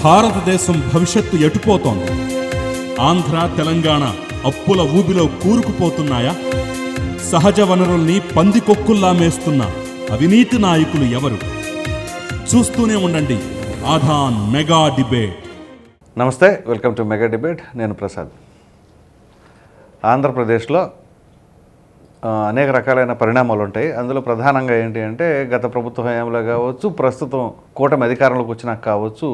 భారతదేశం భవిష్యత్తు ఎటుపోతోంది? ఆంధ్ర, తెలంగాణ అప్పుల ఊబిలో కూరుకుపోతున్నాయా? సహజ వనరుల్ని పందికొక్కుల్లా మేస్తున్న అవినీతి నాయకులు ఎవరు? చూస్తూనే ఉండండి ఆధాన్ మెగా డిబేట్. నమస్తే, వెల్కమ్ టు మెగా డిబేట్. నేను ప్రసాద్. ఆంధ్రప్రదేశ్లో అనేక రకాలైన పరిణామాలు ఉంటాయి. అందులో ప్రధానంగా ఏంటి అంటే, గత ప్రభుత్వ హయాంలో కావచ్చు, ప్రస్తుతం కూటమి అధికారంలోకి వచ్చినాక కావచ్చు,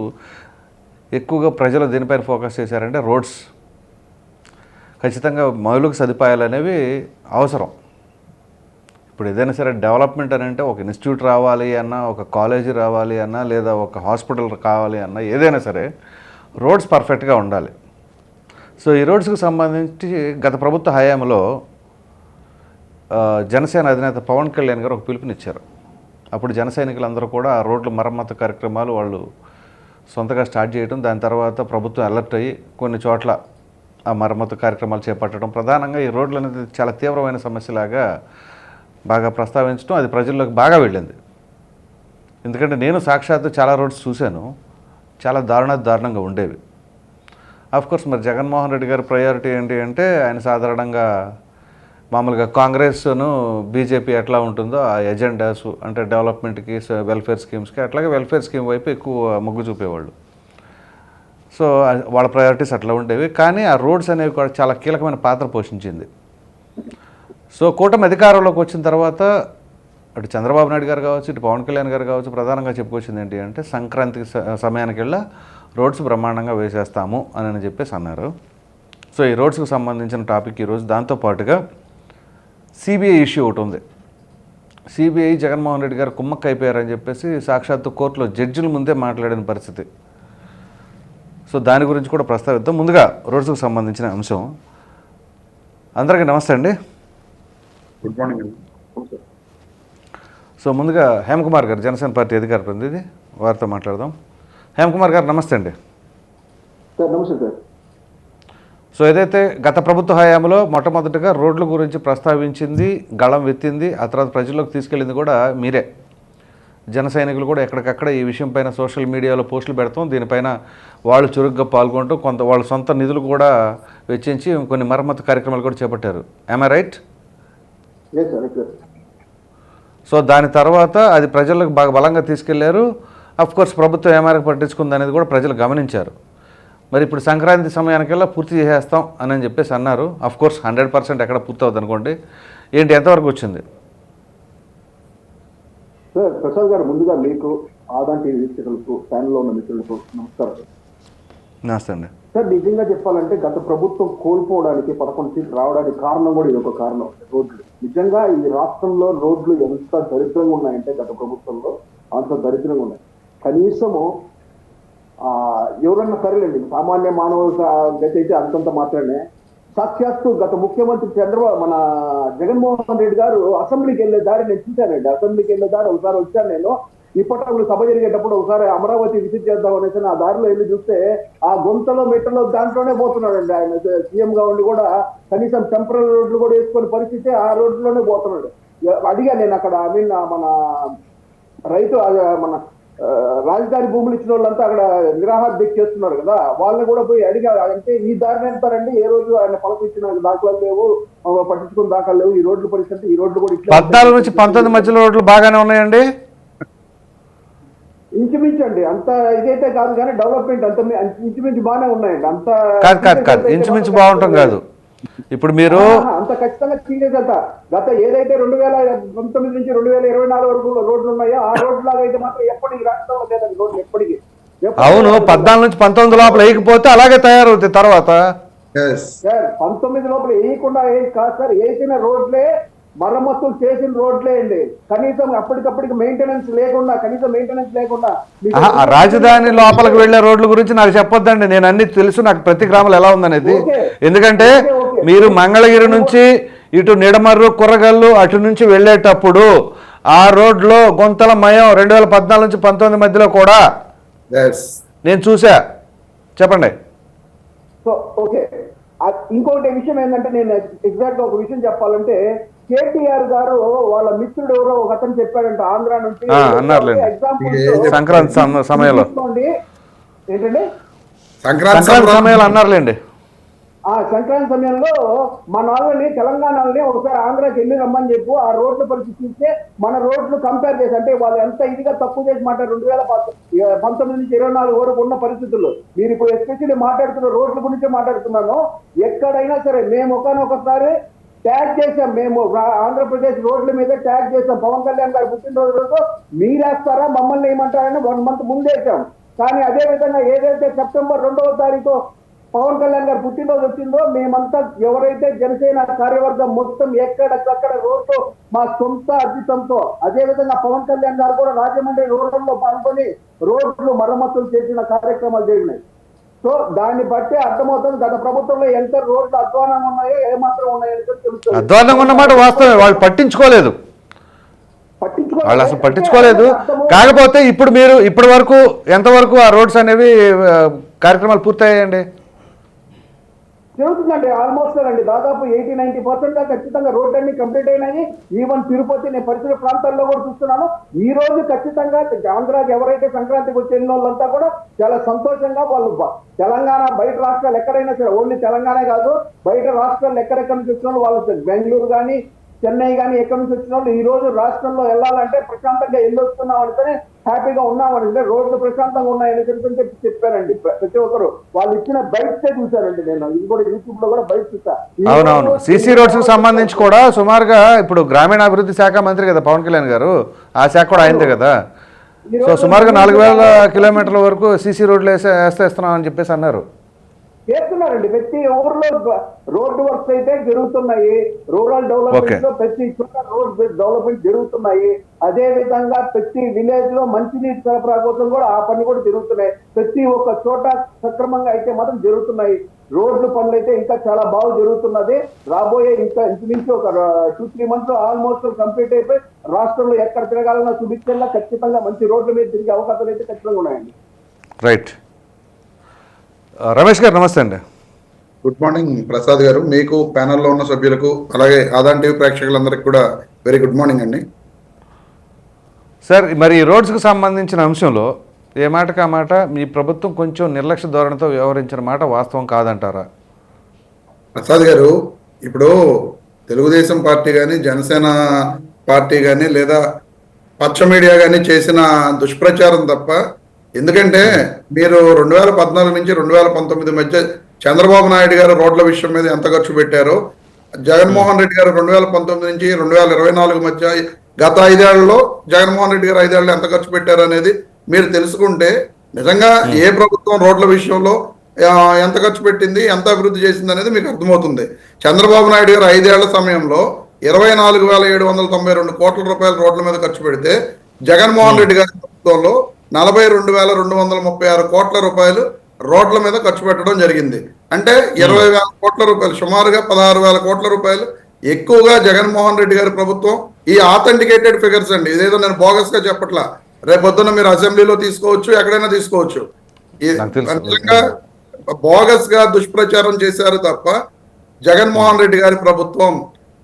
ఎక్కువగా ప్రజలు దీనిపైన ఫోకస్ చేశారంటే రోడ్స్. ఖచ్చితంగా మౌలిక సదుపాయాలు అనేవి అవసరం. ఇప్పుడు ఏదైనా సరే డెవలప్మెంట్ అని అంటే ఒక ఇన్స్టిట్యూట్ రావాలి అన్నా, ఒక కాలేజీ రావాలి అన్నా, లేదా ఒక హాస్పిటల్ కావాలి అన్నా, ఏదైనా సరే రోడ్స్ పర్ఫెక్ట్గా ఉండాలి. సో ఈ రోడ్స్కి సంబంధించి గత ప్రభుత్వ హయాంలో జనసేన అధినేత పవన్ కళ్యాణ్ గారు ఒక పిలుపునిచ్చారు. అప్పుడు జన సైనికులందరూ కూడా ఆ రోడ్ల మరమ్మతు కార్యక్రమాలు వాళ్ళు సొంతగా స్టార్ట్ చేయడం, దాని తర్వాత ప్రభుత్వం అలర్ట్ అయ్యి కొన్ని చోట్ల ఆ మరమ్మతు కార్యక్రమాలు చేపట్టడం, ప్రధానంగా ఈ రోడ్లు అనేది చాలా తీవ్రమైన సమస్యలాగా బాగా ప్రస్తావించడం, అది ప్రజల్లోకి బాగా వెళ్ళింది. ఎందుకంటే నేను సాక్షాత్తు చాలా రోడ్స్ చూశాను, చాలా దారుణంగా ఉండేవి. ఆఫ్కోర్స్ మరి జగన్మోహన్ రెడ్డి గారి ప్రయారిటీ ఏంటి అంటే, ఆయన సాధారణంగా మామూలుగా కాంగ్రెస్ను బీజేపీ ఎట్లా ఉంటుందో ఆ ఎజెండాస్ అంటే డెవలప్మెంట్కి, వెల్ఫేర్ స్కీమ్స్కి, అట్లాగే వెల్ఫేర్ స్కీమ్ వైపు ఎక్కువ మొగ్గు చూపేవాళ్ళు. సో వాళ్ళ ప్రయారిటీస్ అట్లా ఉండేవి. కానీ ఆ రోడ్స్ అనేవి కూడా చాలా కీలకమైన పాత్ర పోషించింది. సో కూటమి అధికారంలోకి వచ్చిన తర్వాత అటు చంద్రబాబు నాయుడు గారు కావచ్చు, ఇటు పవన్ కళ్యాణ్ గారు కావచ్చు, ప్రధానంగా చెప్పుకొచ్చింది ఏంటి అంటే, సంక్రాంతికి సమయానికెళ్ళా రోడ్స్ బ్రహ్మాండంగా వేసేస్తాము అని చెప్పేసి అన్నారు. సో ఈ రోడ్స్కి సంబంధించిన టాపిక్ ఈరోజు. దాంతోపాటుగా సిబిఐ ఇష్యూ ఒకటి ఉంది. సిబిఐ జగన్మోహన్ రెడ్డి గారు కుమ్మక్క అయిపోయారని చెప్పేసి సాక్షాత్తు కోర్టులో జడ్జిల ముందే మాట్లాడిన పరిస్థితి. సో దాని గురించి కూడా ప్రస్తావిద్దాం. ముందుగా రోడ్స్కి సంబంధించిన అంశం. అందరికీ నమస్తే అండి. Good morning. సో ముందుగా హేమకుమార్ గారు, జనసేన పార్టీ అధికార ప్రతినిధి, వారితో మాట్లాడదాం. హేమకుమార్ గారు నమస్తే అండి. సార్ నమస్తే సార్. సో ఏదైతే గత ప్రభుత్వ హయాంలో మొట్టమొదటిగా రోడ్ల గురించి ప్రస్తావించింది, గళం వెత్తింది, ఆ తర్వాత ప్రజల్లోకి తీసుకెళ్ళింది కూడా మీరే. జన సైనికులు కూడా ఎక్కడికక్కడ ఈ విషయం పైన సోషల్ మీడియాలో పోస్టులు పెడతాం, దీనిపైన వాళ్ళు చురుగ్గా పాల్గొంటూ కొంత వాళ్ళ సొంత నిధులు కూడా వెచ్చించి కొన్ని మరమ్మతు కార్యక్రమాలు కూడా చేపట్టారు. Am I right? సో దాని తర్వాత అది ప్రజలకు బాగా బలంగా తీసుకెళ్లారు. అఫ్కోర్స్ ప్రభుత్వం ఏ మేరకు పట్టించుకుంది అనేది కూడా ప్రజలు గమనించారు. మరి ఇప్పుడు సంక్రాంతి సమయానికల్లా పూర్తి చేసేస్తాం అని చెప్పేసి అన్నారు. అఫ్కోర్స్ 100% ఎక్కడ పూర్తి అవుతుంది అనుకోండి. ఏంటి, ఎంతవరకు వచ్చింది? సార్ ప్రసాద్ గారు, ముందుగా మీకు, ఆదాన్ టీవీ వీక్షకులకు, ప్యానెల్లో ఉన్న మిత్రులకు నమస్కారం. నమస్తే అండి. సార్ నిజంగా చెప్పాలంటే గత ప్రభుత్వం కోల్పోవడానికి 11 సీట్లు రావడానికి కారణం కూడా ఇది ఒక కారణం. రోడ్లు నిజంగా ఈ రాష్ట్రంలో రోడ్లు ఎంత దరిద్రంగా ఉన్నాయంటే గత ప్రభుత్వంలో అంత దరిద్రంగా ఉన్నాయి. కనీసము ఎవరన్నా సరేలేండి, సామాన్య మానవ గతి అయితే అంతంత మాత్రమే. సాక్షాత్తు గత ముఖ్యమంత్రి మన జగన్మోహన్ రెడ్డి గారు అసెంబ్లీకి వెళ్ళే దారి నేను చూశానండి. అసెంబ్లీకి వెళ్ళే దారి ఒకసారి వచ్చాను నేను. ఇప్పట్లో సభ జరిగేటప్పుడు ఒకసారి అమరావతి విజిట్ చేద్దాం అనేసి ఆ దారిలో వెళ్ళి చూస్తే ఆ గుంతలో మెట్టలో దాంట్లోనే పోతున్నాడండి. ఆయన సీఎం గా ఉండి కూడా కనీసం టెంపరీ రోడ్లు కూడా వేసుకునే పరిస్థితి ఆ రోడ్లోనే పోతున్నాడు. అడిగా నేను అక్కడ మన రైతు మన రాజధాని భూములు ఇచ్చిన వాళ్ళంతా అక్కడ నిరాహార దీక్ష చేస్తున్నారు కదా, వాళ్ళని కూడా పోయి అడిగా, అంటే ఈ దారిని వెళ్తారండి, ఏ రోజు ఆయన పలకించిన దాఖలాలు లేవు, పట్టించుకున్న దాఖలు లేవు, ఈ రోడ్లు పరిస్థితి, ఈ రోడ్లు కూడా 14 నుంచి 19 మధ్యలో రోడ్లు బాగానే ఉన్నాయండి. ఇంచుమించండి అంత ఇదైతే కాదు, కానీ డెవలప్మెంట్ అంత ఇంచుమించి బాగానే ఉన్నాయండి. అంత కాదు ఇంచుమించి బాగుంటాం కాదు. ఇప్పుడు మీరు అంత ఖచ్చితంగా సీరియస్ అంట. గత ఏదైతే 2019 నుంచి 2024 వరకు రోడ్లు ఉన్నాయో ఆ రోడ్లు లాగా అయితే మాత్రం ఎప్పటికీ రాష్ట్రంలో లేదండి రోడ్లు ఎప్పటికీ. అవును, 14 నుంచి 19 లోపల వేయకపోతే అలాగే తయారవుతాయి. తర్వాత 19 లోపల వేయకుండా ఏం కాదు సార్, వేసిన రోడ్లే మరమ్మతులు చేసిన రోడ్లే అండి. కనీసం అప్పటికప్పటికి మెయింటెనెన్స్ లేకుండా రాజధాని లోపలికి వెళ్లే రోడ్ల గురించి నాకు చెప్పొద్దండి. నేను అన్ని తెలుసు, నాకు ప్రతి గ్రామంలో ఎలా ఉందనేది. ఎందుకంటే మీరు మంగళగిరి నుంచి ఇటు నిడమర్రు, కుర్రగల్లు అటు నుంచి వెళ్ళేటప్పుడు ఆ రోడ్లో గుంతల మయం 2014 నుంచి 19 మధ్యలో కూడా నేను చూసా. చెప్పండి. సో ఓకే, ఇంకొకటి విషయం ఏంటంటే, నేను ఎగ్జాక్ట్ గా ఒక విషయం చెప్పాలంటే, కేటీఆర్ గారు వాళ్ళ మిత్రుడు ఎవరో ఒక అతను చెప్పాడంట ఆంధ్ర నుంచి, సంక్రాంతి సమయంలో ఏంటండి సంక్రాంతి సమయాలు అన్నారులేండి. ఆ సంక్రాంతి సమయంలో మన వాళ్ళని తెలంగాణని ఒకసారి ఆంధ్రాకి వెళ్ళి రమ్మని చెప్పు, ఆ రోడ్ల పరిస్థితి చూస్తే మన రోడ్లు కంపేర్ చేసి, అంటే వాళ్ళు ఎంత ఇదిగా తక్కువ చేసి మాట్లాడారు 2019 నుంచి 24 వరకు ఉన్న పరిస్థితుల్లో. మీరు ఇప్పుడు ఎస్పెషల్లీ మాట్లాడుతున్న రోడ్ల గురించే మాట్లాడుతున్నాను. ఎక్కడైనా సరే మేము ఒకసారి ట్యాగ్ చేసాం, మేము ఆంధ్రప్రదేశ్ రోడ్ల మీద ట్యాగ్ చేసాం. పవన్ కళ్యాణ్ గారు పుట్టినరోజు రోజు మీరేస్తారా మమ్మల్ని ఏమంటారని 1 month ముందేసాం. కానీ అదే విధంగా ఏదైతే సెప్టెంబర్ 2వ తారీఖు పవన్ కళ్యాణ్ గారు పుట్టినరోజు వచ్చిందో, మేమంతా ఎవరైతే జనసేన కార్యవర్గం మొత్తం ఎక్కడక్కడ రోడ్లు మా సొంత అర్జితంతో, అదే విధంగా పవన్ కళ్యాణ్ గారు కూడా రాజమండ్రి రోడ్లలో పాల్గొని రోడ్లు మరమ్మతులు చేసిన కార్యక్రమాలు జరిగినాయి. సో దాన్ని బట్టి అర్థమవుతుంది గత ప్రభుత్వంలో ఎంత రోడ్లు అధ్వానంగా ఉన్నాయో ఏమాత్రం ఉన్నాయో తెలుస్తుంది. అధ్వానంగా ఉన్నమాట వాస్తవమే, వాళ్ళు పట్టించుకోలేదు, వాళ్ళు అసలు పట్టించుకోలేదు. కాకపోతే ఇప్పుడు మీరు ఇప్పటి వరకు ఎంతవరకు ఆ రోడ్స్ అనేవి కార్యక్రమాలు పూర్తయ్యాయండి? జరుగుతుందండి ఆల్మోస్ట్ అండి, దాదాపు 80-90% ఖచ్చితంగా రోడ్ అన్ని కంప్లీట్ అయినాయి. ఈవెన్ తిరుపతి, నేను పరిసర ప్రాంతాల్లో కూడా చూస్తున్నాను. ఈ రోజు ఖచ్చితంగా ఆంధ్రాకి ఎవరైతే సంక్రాంతికి వచ్చిన వాళ్ళంతా కూడా చాలా సంతోషంగా వాళ్ళు తెలంగాణ బయట రాష్ట్రాలు ఎక్కడైనా సరే, ఓన్లీ తెలంగాణ కాదు బయట రాష్ట్రాలు ఎక్కడెక్కడ నుంచి వచ్చిన వాళ్ళు బెంగళూరు కానీ చెన్నై కానీ ఎక్కడి నుంచి వచ్చిన వాళ్ళు ఈ రోజు రాష్ట్రంలో వెళ్ళాలంటే ప్రశాంతంగా వెళ్ళొస్తున్నాం అంటేనే హ్యాపీగా ఉన్నామని, రోడ్లు ప్రశాంతంగా ఉన్నాయని చెప్పారండి ప్రతి ఒక్కరు. వాళ్ళు ఇచ్చిన బైక్స్ చూసారండి, నేను ఇది కూడా యూట్యూబ్ లో కూడా బైక్ చూసా. అవునవును, సీసీ రోడ్స్ కి సంబంధించి కూడా సుమారుగా ఇప్పుడు గ్రామీణాభివృద్ధి శాఖ మంత్రి కదా పవన్ కళ్యాణ్ గారు, ఆ శాఖ కూడా అయింది కదా. సో సుమారుగా 4000 కిలోమీటర్ల వరకు సీసీ రోడ్లు వేస్తున్నాం అని చెప్పేసి అన్నారు. చేస్తున్నారండి, ప్రతి ఊర్లో రోడ్డు వర్క్స్ అయితే జరుగుతున్నాయి. రూరల్ డెవలప్మెంట్ లో ప్రతి చోట రోడ్ డెవలప్మెంట్ జరుగుతున్నాయి. అదే విధంగా ప్రతి విలేజ్ లో మంచినీటి సరఫరా కోసం కూడా ఆ పని కూడా జరుగుతున్నాయి. ప్రతి ఒక్క చోట సక్రమంగా అయితే మాత్రం జరుగుతున్నాయి. రోడ్లు పనులు అయితే ఇంకా చాలా బాగా జరుగుతున్నది. రాబోయే ఇంకా ఇంచుమించు ఒక 2-3 months ఆల్మోస్ట్ కంప్లీట్ అయిపోయి రాష్ట్రంలో ఎక్కడ తిరగాలన్నా సుభిక్షంగా ఖచ్చితంగా మంచి రోడ్ల మీద తిరిగే అవకాశాలు అయితే ఖచ్చితంగా ఉన్నాయండి. రైట్, రమేష్ గారు నమస్తే అండి. గుడ్ మార్నింగ్ ప్రసాద్ గారు, మీకు ప్యానెల్లో ఉన్న సభ్యులకు అలాగే ఆదాన్ టీవీ ప్రేక్షకులందరికీ కూడా వెరీ గుడ్ మార్నింగ్ అండి. సార్, మరి ఈ రోడ్స్కి సంబంధించిన అంశంలో ఏ మాటకు ఆ మాట మీ ప్రభుత్వం కొంచెం నిర్లక్ష్య ధోరణితో వ్యవహరించిన మాట వాస్తవం కాదంటారా? ప్రసాద్ గారు, ఇప్పుడు తెలుగుదేశం పార్టీ కానీ జనసేన పార్టీ కానీ లేదా పచ్చ మీడియా కానీ చేసిన దుష్ప్రచారం తప్ప, ఎందుకంటే మీరు 2014 నుంచి 2019 మధ్య చంద్రబాబు నాయుడు గారు రోడ్ల విషయం మీద ఎంత ఖర్చు పెట్టారో, జగన్మోహన్ రెడ్డి గారు 2019 నుంచి 2024 మధ్య గత 5 ఏళ్లలో జగన్మోహన్ రెడ్డి గారు 5 ఏళ్ళు ఎంత ఖర్చు పెట్టారు అనేది మీరు తెలుసుకుంటే నిజంగా ఏ ప్రభుత్వం రోడ్ల విషయంలో ఎంత ఖర్చు పెట్టింది, ఎంత అభివృద్ధి చేసింది అనేది మీకు అర్థమవుతుంది. చంద్రబాబు నాయుడు గారు 5 ఏళ్ల సమయంలో 24,792 కోట్ల రూపాయలు రోడ్ల మీద ఖర్చు పెడితే, జగన్మోహన్ రెడ్డి గారి ప్రభుత్వంలో 42,236 కోట్ల రూపాయలు రోడ్ల మీద ఖర్చు పెట్టడం జరిగింది. అంటే 20,000 కోట్ల రూపాయలు, సుమారుగా 16,000 కోట్ల రూపాయలు ఎక్కువగా జగన్మోహన్ రెడ్డి గారి ప్రభుత్వం. ఈ ఆథెంటికేటెడ్ ఫిగర్స్ అండి, ఇదేదో నేను బోగస్ గా చెప్పట్లా. రేపొద్దున మీరు అసెంబ్లీలో తీసుకోవచ్చు, ఎక్కడైనా తీసుకోవచ్చు. నిజంగా బోగస్ గా దుష్ప్రచారం చేశారు తప్ప జగన్మోహన్ రెడ్డి గారి ప్రభుత్వం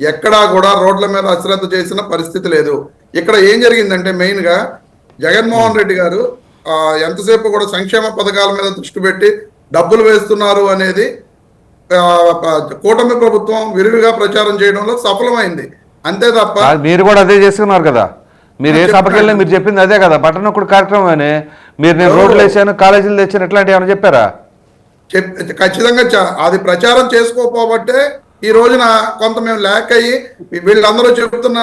ఎక్కడా కూడా రోడ్ల మీద అశ్రద్ధ చేసిన పరిస్థితి లేదు. ఇక్కడ ఏం జరిగిందంటే మెయిన్ గా జగన్మోహన్ రెడ్డి గారు ఎంతసేపు కూడా సంక్షేమ పథకాల మీద దృష్టి పెట్టి డబ్బులు వేస్తున్నారు అనేది కూటమి ప్రభుత్వం విరివిగా ప్రచారం చేయడంలో సఫలమైంది, అంతే తప్ప. మీరు కూడా అదే చేస్తున్నారు కదా, మీరు ఏ సభకి వెళ్ళినా మీరు చెప్పింది అదే కదా. పట్టణొక్కడు కార్యక్రమం అని మీరు, నేను రోడ్లు వేసాను, కాలేజీలు తెచ్చాను, ఇట్లాంటివి ఏమైనా చెప్పారా? ఖచ్చితంగా అది ప్రచారం చేసుకోపోబట్టే ఈ రోజున కొంత మేము ల్యాక్ అయ్యి వీళ్ళందరూ చెబుతున్న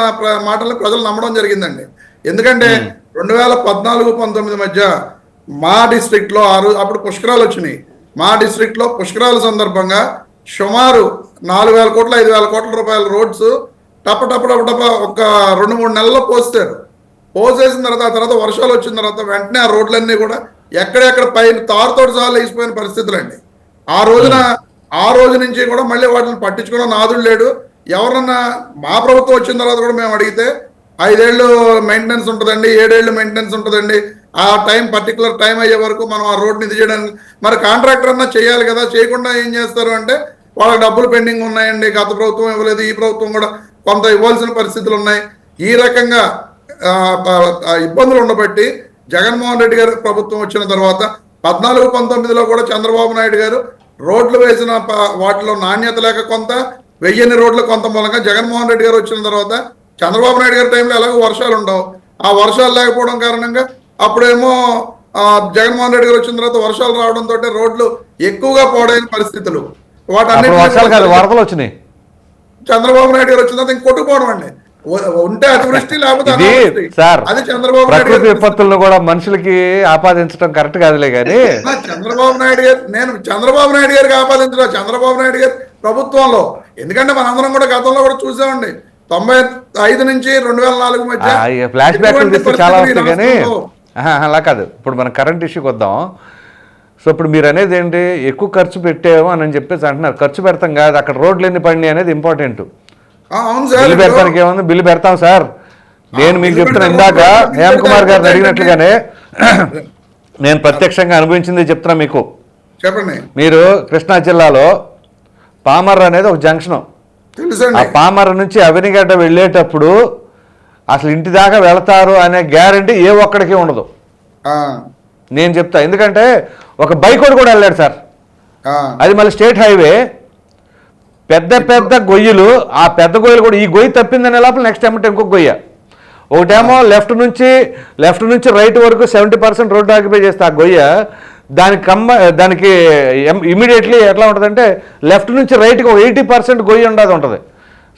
మాటలను ప్రజలు నమ్మడం జరిగిందండి. ఎందుకంటే 2014-19 మధ్య మా డిస్ట్రిక్ట్ లో అప్పుడు పుష్కరాలు వచ్చినాయి. మా డిస్ట్రిక్ట్ లో పుష్కరాల సందర్భంగా సుమారు 4,000 కోట్ల 5,000 కోట్ల రూపాయల రోడ్స్ టప ఒక 2-3 నెలల్లో పోస్తారు. పోసేసిన తర్వాత వర్షాలు వచ్చిన తర్వాత వెంటనే ఆ రోడ్లన్నీ కూడా ఎక్కడెక్కడ పైన తారుతోటి సార్లు వేసిపోయిన పరిస్థితులు అండి. ఆ రోజు నుంచి కూడా మళ్ళీ వాటిని పట్టించుకోవడం నాదుడు లేడు. ఎవరన్నా మా ప్రభుత్వం వచ్చిన తర్వాత కూడా మేము అడిగితే 5 ఏళ్ళు మెయింటెనెన్స్ ఉంటుందండి, 7 ఏళ్ళు మెయింటెనెన్స్ ఉంటుందండి. ఆ పర్టికులర్ టైం అయ్యే వరకు మనం ఆ రోడ్ని ఇది చేయడానికి మరి కాంట్రాక్టర్ అన్నా చేయాలి కదా. చేయకుండా ఏం చేస్తారు అంటే వాళ్ళకి డబ్బులు పెండింగ్ ఉన్నాయండి, గత ప్రభుత్వం ఇవ్వలేదు, ఈ ప్రభుత్వం కూడా కొంత ఇవ్వాల్సిన పరిస్థితులు ఉన్నాయి. ఈ రకంగా ఇబ్బందులు ఉండబట్టి జగన్మోహన్ రెడ్డి గారి ప్రభుత్వం వచ్చిన తర్వాత 14-19లో కూడా చంద్రబాబు నాయుడు గారు రోడ్లు వేసిన వాటిలో నాణ్యత లేక కొంత, వెయ్యని రోడ్లు కొంత మూలంగా జగన్మోహన్ రెడ్డి గారు వచ్చిన తర్వాత చంద్రబాబు నాయుడు గారి టైంలో ఎలాగో వర్షాలు ఉండవు, ఆ వర్షాలు లేకపోవడం కారణంగా అప్పుడేమో జగన్మోహన్ రెడ్డి గారు వచ్చిన తర్వాత వర్షాలు రావడంతో రోడ్లు ఎక్కువగా పాడైన పరిస్థితులు, వరదలు వచ్చినాయి. చంద్రబాబు నాయుడు గారు వచ్చిన తర్వాత ఇంక కొట్టుకుపోవడం అండి, ఉంటే అతివృష్టి లేకపోతే అది చంద్రబాబు ప్రకృతి విపత్తులను కూడా మనుషులకి ఆపాదించడం కరెక్ట్ కాదులే కానీ చంద్రబాబు నాయుడు గారు, నేను చంద్రబాబు నాయుడు గారికి ఆపాదించడం చంద్రబాబు నాయుడు గారి ప్రభుత్వంలో, ఎందుకంటే మనందరం కూడా గతంలో కూడా చూసామండి 95 నుంచి 2004 మధ్య ఫ్లాష్ బ్యాక్ చాలా వస్తాయి కానీ అలా కాదు. ఇప్పుడు మనం కరెంట్ ఇష్యూకి వద్దాం. సో ఇప్పుడు మీరు అనేది ఏంటి, ఎక్కువ ఖర్చు పెట్టాము అని చెప్పేసి అంటున్నారు. ఖర్చు పెడతాం కాదు, అక్కడ రోడ్లు ఎన్ని పడినాయి అనేది ఇంపార్టెంట్. బిల్లు పెడతానికి ఏముంది, బిల్లు పెడతాం సార్. నేను మీకు చెప్తున్నా, ఇందాక హేమ్ కుమార్ గారిని అడిగినట్లుగానే నేను ప్రత్యక్షంగా అనుభవించింది చెప్తున్నా మీకు. చెప్పండి. మీరు కృష్ణా జిల్లాలో పామర్ అనేది ఒక జంక్షన్, ఆ పామర్ నుంచి అవినిగడ్డ వెళ్ళేటప్పుడు అసలు ఇంటి దాకా వెళతారు అనే గ్యారంటీ ఏ ఒక్కడికి ఉండదు. నేను చెప్తా, ఎందుకంటే ఒక బైక్ కూడా వెళ్ళాడు సార్, అది మళ్ళీ స్టేట్ హైవే, పెద్ద పెద్ద గొయ్యలు, ఆ పెద్ద గొయ్యలు కూడా ఈ గొయ్యి తప్పిందనే లోపల నెక్స్ట్ ఏమంటే ఇంకొక గొయ్య, ఒకటేమో లెఫ్ట్ నుంచి రైట్ వరకు 70% రోడ్డు ఆక్యుపై చేస్తే ఆ గొయ్య, దానికి ఇమీడియట్లీ ఎట్లా ఉంటుందంటే లెఫ్ట్ నుంచి రైట్కి ఒక 80% గొయ్యి ఉంటుంది.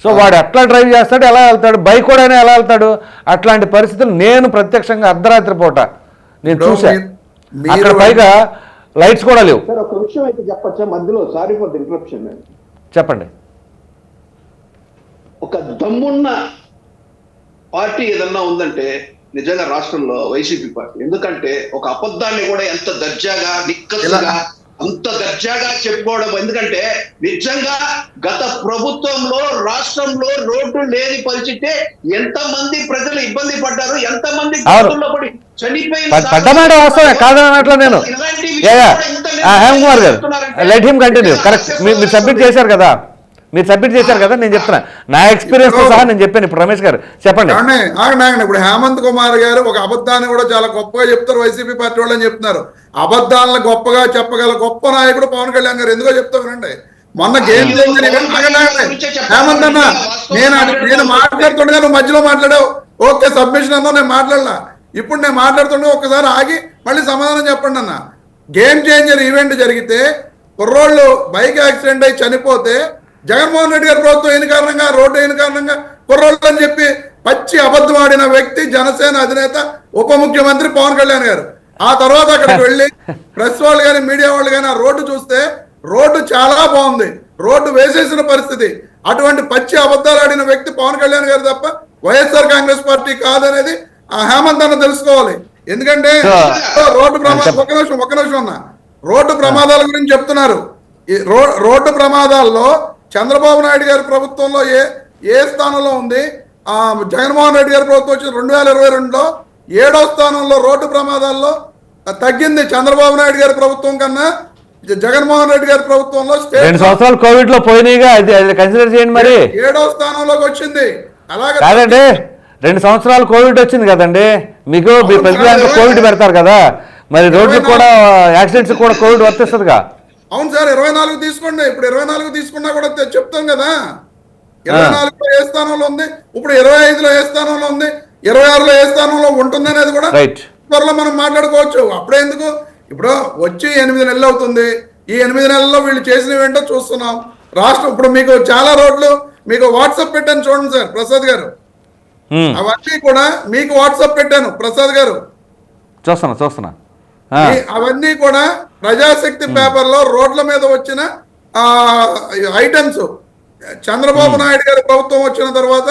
సో వాడు ఎట్లా డ్రైవ్ చేస్తాడు, ఎలా వెళ్తాడు, బైక్ కూడా ఎలా వెళ్తాడు, అట్లాంటి పరిస్థితులు నేను ప్రత్యక్షంగా అర్ధరాత్రి పూట నేను చూశాను. అక్కడ పైగా లైట్స్ కూడా లేవు. సార్ ఒక విషయం అయితే చెప్పచ్చా మధ్యలో, సారీ ఫర్ ది ఇంటరప్షన్. చెప్పండి. ఒక దమ్మున్న పార్టీ ఏదన్నా ఉందంటే నిజంగా రాష్ట్రంలో వైసీపీ పార్టీ. ఎందుకంటే ఒక అబద్ధాన్ని కూడా ఎంత దర్జాగా నిక్కసుగా అంత దర్జాగా చెప్పుకోవడం. ఎందుకంటే నిజంగా గత ప్రభుత్వంలో రాష్ట్రంలో రోడ్డు లేని పరిస్థితి, ఎంతమంది ప్రజలు ఇబ్బంది పడ్డారు, ఎంతమంది పడి చనిపోయిన నేను హేమ్ కుమార్ గారు లెట్ హిమ్ కంటిన్యూ. కరెక్ట్, మీరు సబ్మిట్ చేశారు కదా, నేను చెప్తున్నా నా ఎక్స్పీరియన్స్ తో సహా నేను చెప్పాను. ఇప్పుడు రమేష్ గారు చెప్పండి. ఇప్పుడు హేమంత్ కుమార్ గారు ఒక అబద్ధాన్ని కూడా చాలా గొప్పగా చెప్తారు, వైసీపీ పార్టీ వాళ్ళు అని చెప్తున్నారు. అబద్ధాలను గొప్పగా చెప్పగల గొప్ప నాయకుడు పవన్ కళ్యాణ్ గారు. ఎందుకో చెప్తానండి, మొన్న గేమ్ చేంజర్ హేమంత్ అన్న, నేను మాట్లాడుతుండగా నువ్వు మధ్యలో మాట్లాడావు, ఓకే సబ్మిషన్ అన్నా, నేను మాట్లాడలా. ఇప్పుడు నేను మాట్లాడుతుండగా ఒక్కసారి ఆగి మళ్ళీ సమాధానం చెప్పండి అన్న. గేమ్ చేంజర్ ఈవెంట్ జరిగితే కుర్రోళ్ళు బైక్ యాక్సిడెంట్ అయి చనిపోతే జగన్మోహన్ రెడ్డి గారి ప్రభుత్వం అయిన కారణంగా, రోడ్డు అయిన కారణంగా కుర్రోళ్ళు అని చెప్పి పచ్చి అబద్ధం ఆడిన వ్యక్తి జనసేన అధినేత ఉప ముఖ్యమంత్రి పవన్ కళ్యాణ్ గారు. ఆ తర్వాత అక్కడికి వెళ్ళి ప్రెస్ వాళ్ళు కానీ మీడియా వాళ్ళు కానీ ఆ రోడ్డు చూస్తే రోడ్డు చాలా బాగుంది, రోడ్డు వేసేసిన పరిస్థితి. అటువంటి పచ్చి అబద్ధాలు ఆడిన వ్యక్తి పవన్ కళ్యాణ్ గారు తప్ప వైఎస్ఆర్ కాంగ్రెస్ పార్టీ కాదనేది ఆ హేమంత్ అన్న తెలుసుకోవాలి. ఎందుకంటే రోడ్డు ప్రమాదం ఒక నిమిషం అన్న, రోడ్డు ప్రమాదాల గురించి చెప్తున్నారు. ఈ రోడ్డు ప్రమాదాల్లో చంద్రబాబు నాయుడు గారి ప్రభుత్వంలో ఏ స్థానంలో ఉంది, జగన్మోహన్ రెడ్డి గారి ప్రభుత్వం వచ్చిన 2022లో 7వ స్థానంలో రోడ్డు ప్రమాదాల్లో తగ్గింది. చంద్రబాబు నాయుడు గారి ప్రభుత్వం కన్నా జగన్మోహన్ రెడ్డి గారి ప్రభుత్వంలో 2 సంవత్సరాలు కోవిడ్ లో పోయినాయిగా, అది కన్సిడర్ చేయండి. మరి 7వ స్థానంలోకి వచ్చింది. అలాగే కాదండి, 2 సంవత్సరాలు కోవిడ్ వచ్చింది కదండి మీకు, ప్రతి కోవిడ్ పెడతారు కదా, మరి రోడ్లు కూడా యాక్సిడెంట్స్ కూడా కోవిడ్ వర్తిస్తుందిగా. అవును సార్, 24 తీసుకోండి. ఇప్పుడు 24 తీసుకున్నా కూడా చెప్తాం కదా, 24లో ఏ స్థానంలో ఉంది, ఇప్పుడు 25లో ఏ స్థానంలో ఉంది, 26లో ఏ స్థానంలో ఉంటుంది అనేది కూడా త్వరలో మనం మాట్లాడుకోవచ్చు. అప్పుడే ఎందుకు, ఇప్పుడు వచ్చి 8 నెలలు అవుతుంది. ఈ 8 నెలల్లో వీళ్ళు చేసినవి ఏంటో చూస్తున్నాం. రాష్ట్రం ఇప్పుడు మీకు చాలా రోడ్లు మీకు వాట్సాప్ పెట్టాను చూడండి సార్ ప్రసాద్ గారు, అవన్నీ కూడా మీకు వాట్సాప్ పెట్టాను ప్రసాద్ గారు, చూస్తున్నా. అవన్నీ కూడా ప్రజాశక్తి పేపర్లో రోడ్ల మీద వచ్చిన ఐటమ్స్. చంద్రబాబు నాయుడు గారి ప్రభుత్వం వచ్చిన తర్వాత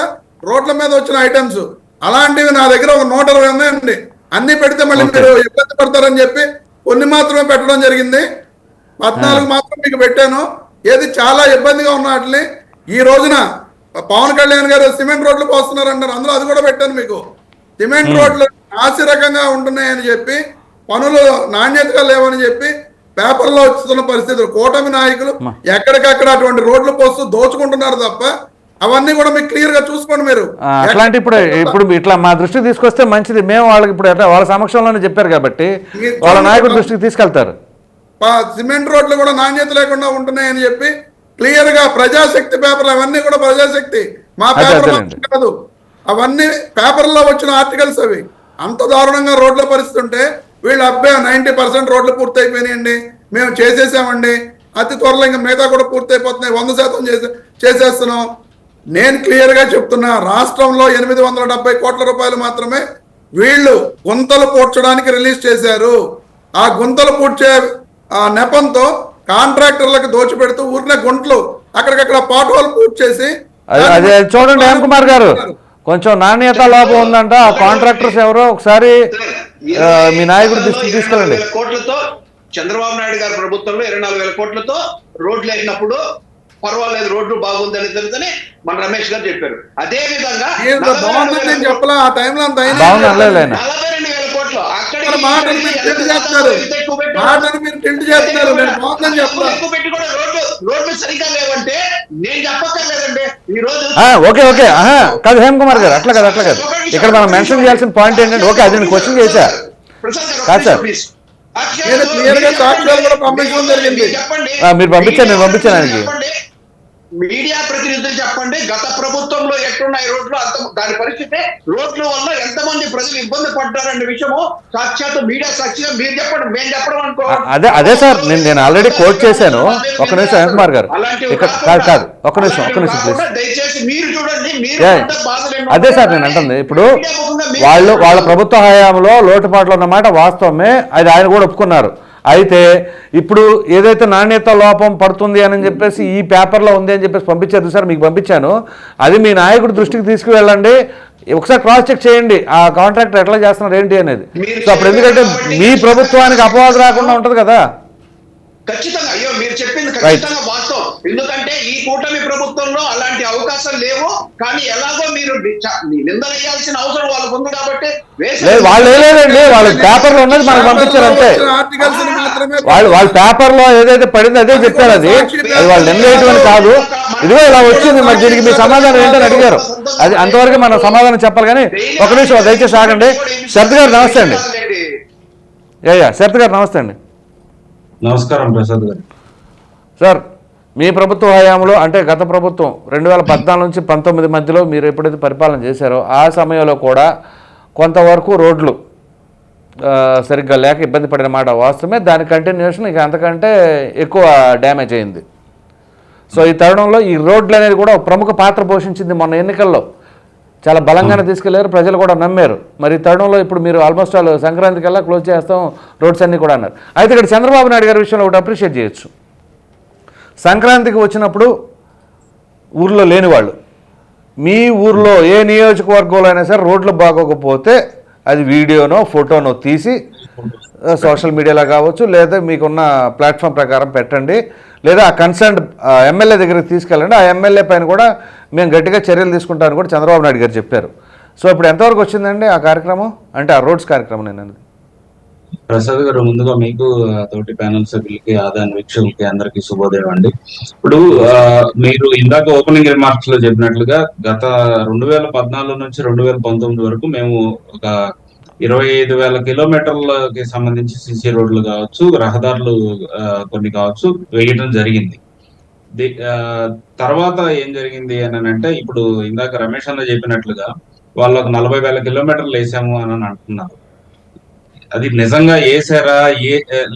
రోడ్ల మీద వచ్చిన ఐటమ్స్ అలాంటివి నా దగ్గర ఒక 120 ఉన్నాయండి. అన్ని పెడితే మళ్ళీ మీరు ఇబ్బంది పడతారని చెప్పి కొన్ని మాత్రమే పెట్టడం జరిగింది. 14 మాత్రం మీకు పెట్టాను. ఏది చాలా ఇబ్బందిగా ఉన్న వాటిని ఈ రోజున పవన్ కళ్యాణ్ గారు సిమెంట్ రోడ్లు పోస్తున్నారు అంటారు, అందులో అది కూడా పెట్టాను మీకు. సిమెంట్ రోడ్లు నాసిరకంగా ఉంటున్నాయని చెప్పి, పనులు నాణ్యతగా లేవని చెప్పి పేపర్లో వస్తున్న పరిస్థితులు. కూటమి నాయకులు ఎక్కడికక్కడ అటువంటి రోడ్లు పోస్తూ దోచుకుంటున్నారు తప్ప అవన్నీ కూడా మీకు క్లియర్ గా చూసుకోండి మీరు. అట్లాంటి ఇప్పుడు ఇట్లా మా దృష్టికి తీసుకొస్తే మంచిది. మేము వాళ్ళకి ఇప్పుడు ఎట్లా వాళ్ళ సమక్షంలోనే చెప్పారు కాబట్టి వాళ్ళ నాయకుడి దృష్టికి తీసుకెళ్తారు. సిమెంట్ రోడ్లు కూడా నాణ్యత లేకుండా ఉంటున్నాయని చెప్పి క్లియర్ గా ప్రజాశక్తి పేపర్లు అవన్నీ కూడా ప్రజాశక్తి మా పేపర్ కాదు, అవన్నీ పేపర్లో వచ్చిన ఆర్టికల్స్ అవి. అంత దారుణంగా రోడ్ల పరిస్థితి ఉంటే వీళ్ళు 90% రోడ్లు పూర్తి అయిపోయినాయండి, మేము చేసేసామండి, అతి త్వరలో ఇంకా మిగతా కూడా పూర్తి అయిపోతున్నాయి, 100% చేసేస్తున్నాం. నేను క్లియర్ గా చెప్తున్నా, రాష్ట్రంలో 870 కోట్ల రూపాయలు మాత్రమే వీళ్ళు గుంతలు పూడ్చడానికి రిలీజ్ చేశారు. ఆ గుంతలు పూడ్చే నెపంతో కాంట్రాక్టర్లకు దోచిపెడుతూ ఊరినే గుంటలు అక్కడికక్కడ పాట్ హోల్ పూర్తి చేసి అదే చూడండి హేమ కుమార్ గారు, కొంచెం నాణ్యత లోపం ఉందంట. ఆ కాంట్రాక్టర్స్ ఎవరో ఒకసారి మీ నాయకుడు దృష్టికి తీసుకెళ్ళండి. కోట్లతో చంద్రబాబు నాయుడు గారి ప్రభుత్వంలో 24,000 కోట్లతో రోడ్లు వేసినప్పుడు పర్వాలేదు, రోడ్లు బాగుందని తెలియదని మన రమేష్ గారు చెప్పారు. అదే విధంగా చెప్పలా ఆ టైంలో 42,000 కోట్లు రోడ్లు సరిగ్గా లేవంటే నేను చెప్పక్కర్లేదండి. ఈ రోజు ఓకే కాదు హేమ కుమార్ గారు, అట్లా కాదు ఇక్కడ మనం మెన్షన్ చేయాల్సిన పాయింట్ ఏంటంటే, ఓకే అది నేను క్వశ్చన్ చేశా కాదు సార్, మీరు పంపించారు, నేను పంపించాను ఆయనకి. మీడియా ప్రతినిధులు చెప్పండి, గత ప్రభుత్వంలో ఎట్టున్నాయి రోడ్లు, అంత దాని పరిస్థితి, రోడ్ల వల్ల ఎంతమంది ప్రజలు ఇబ్బంది పడ్డారనే విషయము సాక్షాత్ మీడియా సాక్షిగా మీరు చెప్పండి, మేము చెప్పడం అనుకో. అదే సార్, నేను ఆల్రెడీ కోట్ చేశాను. ఒక నిమిషం హేమ కుమార్ గారు, కాదు ఒక నిమిషం ప్లీజ్. దయచేసి మీరు చూడండి, అదే సార్ నేను అంటుంది, ఇప్పుడు వాళ్ళ ప్రభుత్వ హయాంలో లోటుపాట్లు ఉన్నమాట వాస్తవమే, అది ఆయన కూడా ఒప్పుకున్నారు. అయితే ఇప్పుడు ఏదైతే నాణ్యత లోపం పడుతుంది అని చెప్పేసి ఈ పేపర్లో ఉంది అని చెప్పేసి పంపించారు సార్, మీకు పంపించాను. అది మీ నాయకుడి దృష్టికి తీసుకువెళ్ళండి, ఒకసారి క్రాస్ చెక్ చేయండి ఆ కాంట్రాక్టర్ ఎట్లా చేస్తున్నారు ఏంటి అనేది. సో అప్పుడు ఎందుకంటే మీ ప్రభుత్వానికి అపవాదు రాకుండా ఉంటుంది కదా. ఖచ్చితంగా అయ్యో మీరు చెప్పింది ఖచ్చితంగా వాస్తవం. ఎందుకంటే ఈ కూటమి ప్రభుత్వంలో అలాంటి అవకాశాలు లేవు, కానీ ఎలాగో మీరు నిందలేయాల్సిన అవసరం వాళ్ళకు ఉంది కాబట్టి వాళ్ళు లేదండి, వాళ్ళ పేపర్లో ఉన్నది మనకు పంపించారు అంతే. వాళ్ళ పేపర్లో ఏదైతే పడిందో అదే చెప్పారు, అది వాళ్ళు నిందేయటం కాదు. ఇదిగో ఇలా వచ్చింది, మరి దీనికి మీ సమాధానం ఏంటని అడిగారు. అది అంతవరకు మనం సమాధానం చెప్పాలి. కానీ ఒక నిమిషం దయచేసి ఆగండి. శరత్ గారు నమస్తే అండి. శరత్ గారు నమస్తే అండి. నమస్కారం ప్రసాద్ గారు. సార్, మీ ప్రభుత్వ హయాంలో అంటే గత ప్రభుత్వం 2014 నుంచి 19 మధ్యలో మీరు ఎప్పుడైతే పరిపాలన చేశారో ఆ సమయంలో కూడా కొంతవరకు రోడ్లు సరిగ్గా లేక ఇబ్బంది పడిన మాట వాస్తవమే. దాని కంటిన్యూషన్ ఇక అంతకంటే ఎక్కువ డ్యామేజ్ అయింది. సో ఈ తరుణంలో ఈ రోడ్లు అనేది కూడా ఒక ప్రముఖ పాత్ర పోషించింది. మొన్న ఎన్నికల్లో చాలా బలంగానే తీసుకెళ్లారు, ప్రజలు కూడా నమ్మారు. మరి తరుణంలో ఇప్పుడు మీరు ఆల్మోస్ట్ ఆల్ సంక్రాంతి కల్లా క్లోజ్ చేస్తాం రోడ్స్ అన్నీ కూడా అన్నారు. అయితే ఇక్కడ చంద్రబాబు నాయుడు గారి విషయంలో ఒకటి అప్రిషియేట్ చేయొచ్చు. సంక్రాంతికి వచ్చినప్పుడు ఊర్లో లేని వాళ్ళు, మీ ఊర్లో ఏ నియోజకవర్గంలో అయినా సరే రోడ్లు బాగోకపోతే అది వీడియోనో ఫోటోనో తీసి సోషల్ మీడియాలో కావచ్చు లేదా మీకున్న ప్లాట్ఫామ్ ప్రకారం పెట్టండి, లేదా ఆ కన్సర్న్ ఎమ్మెల్యే దగ్గరికి తీసుకెళ్ళండి. ఆ ఎమ్మెల్యే పైన కూడా మేము గట్టిగా చర్యలు తీసుకుంటామని కూడా చంద్రబాబు నాయుడు గారు చెప్పారు. సో ఇప్పుడు ఎంతవరకు వచ్చిందండి ఆ కార్యక్రమం, అంటే ఆ రోడ్స్ కార్యక్రమం? నేను ప్రసాద్ గారు, ముందుగా మీకు తోటి ప్యానల్ సభ్యులకి ఆదాయ వీక్షకులకి అందరికీ శుభోదయం అండి. ఇప్పుడు మీరు ఇందాక ఓపెనింగ్ రిమార్క్స్ లో చెప్పినట్లుగా గత 2014 నుంచి 2019 వరకు మేము ఒక 25,000 కిలోమీటర్లకి సంబంధించి సిసి రోడ్లు కావచ్చు, రహదారులు కొన్ని కావచ్చు వేయడం జరిగింది. తర్వాత ఏం జరిగింది అని అంటే, ఇప్పుడు ఇందాక రమేష్ అన్న చెప్పినట్లుగా వాళ్ళకు 40,000 కిలోమీటర్లు వేసాము అని అంటున్నారు. అది నిజంగా వేసారా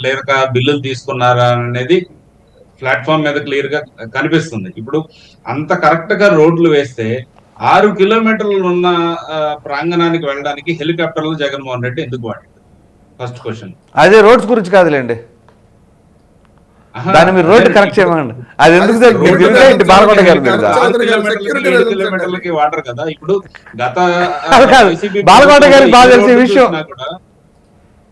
లేక బిల్లులు తీసుకున్నారా అనేది ప్లాట్ఫామ్ మీద క్లియర్ గా కనిపిస్తుంది. ఇప్పుడు అంత కరెక్ట్ గా రోడ్లు వేస్తే 6 కిలోమీటర్లు ఉన్న ప్రాంగణానికి వెళ్ళడానికి హెలికాప్టర్లు జగన్మోహన్ రెడ్డి ఎందుకు వాడారు? First question. అదే రోడ్స్ గురించి కాదులేండి, దాన్ని మీరు రోడ్డు కరెక్ట్ చేయమండి. అది ఎందుకు కిలోమీటర్లకి వాటర్ కదా. ఇప్పుడు గత బాలకోట గారికి బాగా తెలిసే విషయం,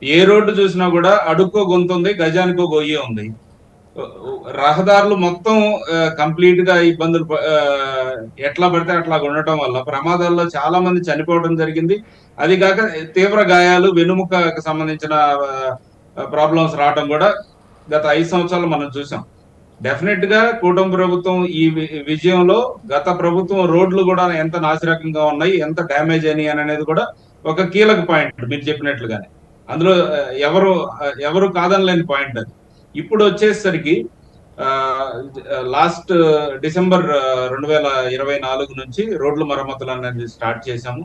ఏ రోడ్డు చూసినా కూడా అడుక్కో గొంతుంది, గజానికో గొయ్యి ఉంది. రహదారులు మొత్తం కంప్లీట్ గా ఇబ్బందులు ఎట్లా పడితే అట్లా ఉండటం వల్ల ప్రమాదాల్లో చాలా మంది చనిపోవడం జరిగింది. అది కాక తీవ్ర గాయాలు, వెన్నుముకకు సంబంధించిన ప్రాబ్లమ్స్ రావడం కూడా గత 5 సంవత్సరాలు మనం చూసాం. డెఫినెట్ గా కూటమి ప్రభుత్వం ఈ విజయంలో గత ప్రభుత్వం రోడ్లు కూడా ఎంత నాసిరకంగా ఉన్నాయి, ఎంత డ్యామేజ్ అయినాయి అనేది కూడా ఒక కీలక పాయింట్ మీరు చెప్పినట్లుగానే. అందులో ఎవరు కాదనలేని పాయింట్ అది. ఇప్పుడు వచ్చేసరికి లాస్ట్ డిసెంబర్ 2024 నుంచి రోడ్ల మరమ్మతులు అనేది స్టార్ట్ చేశాము.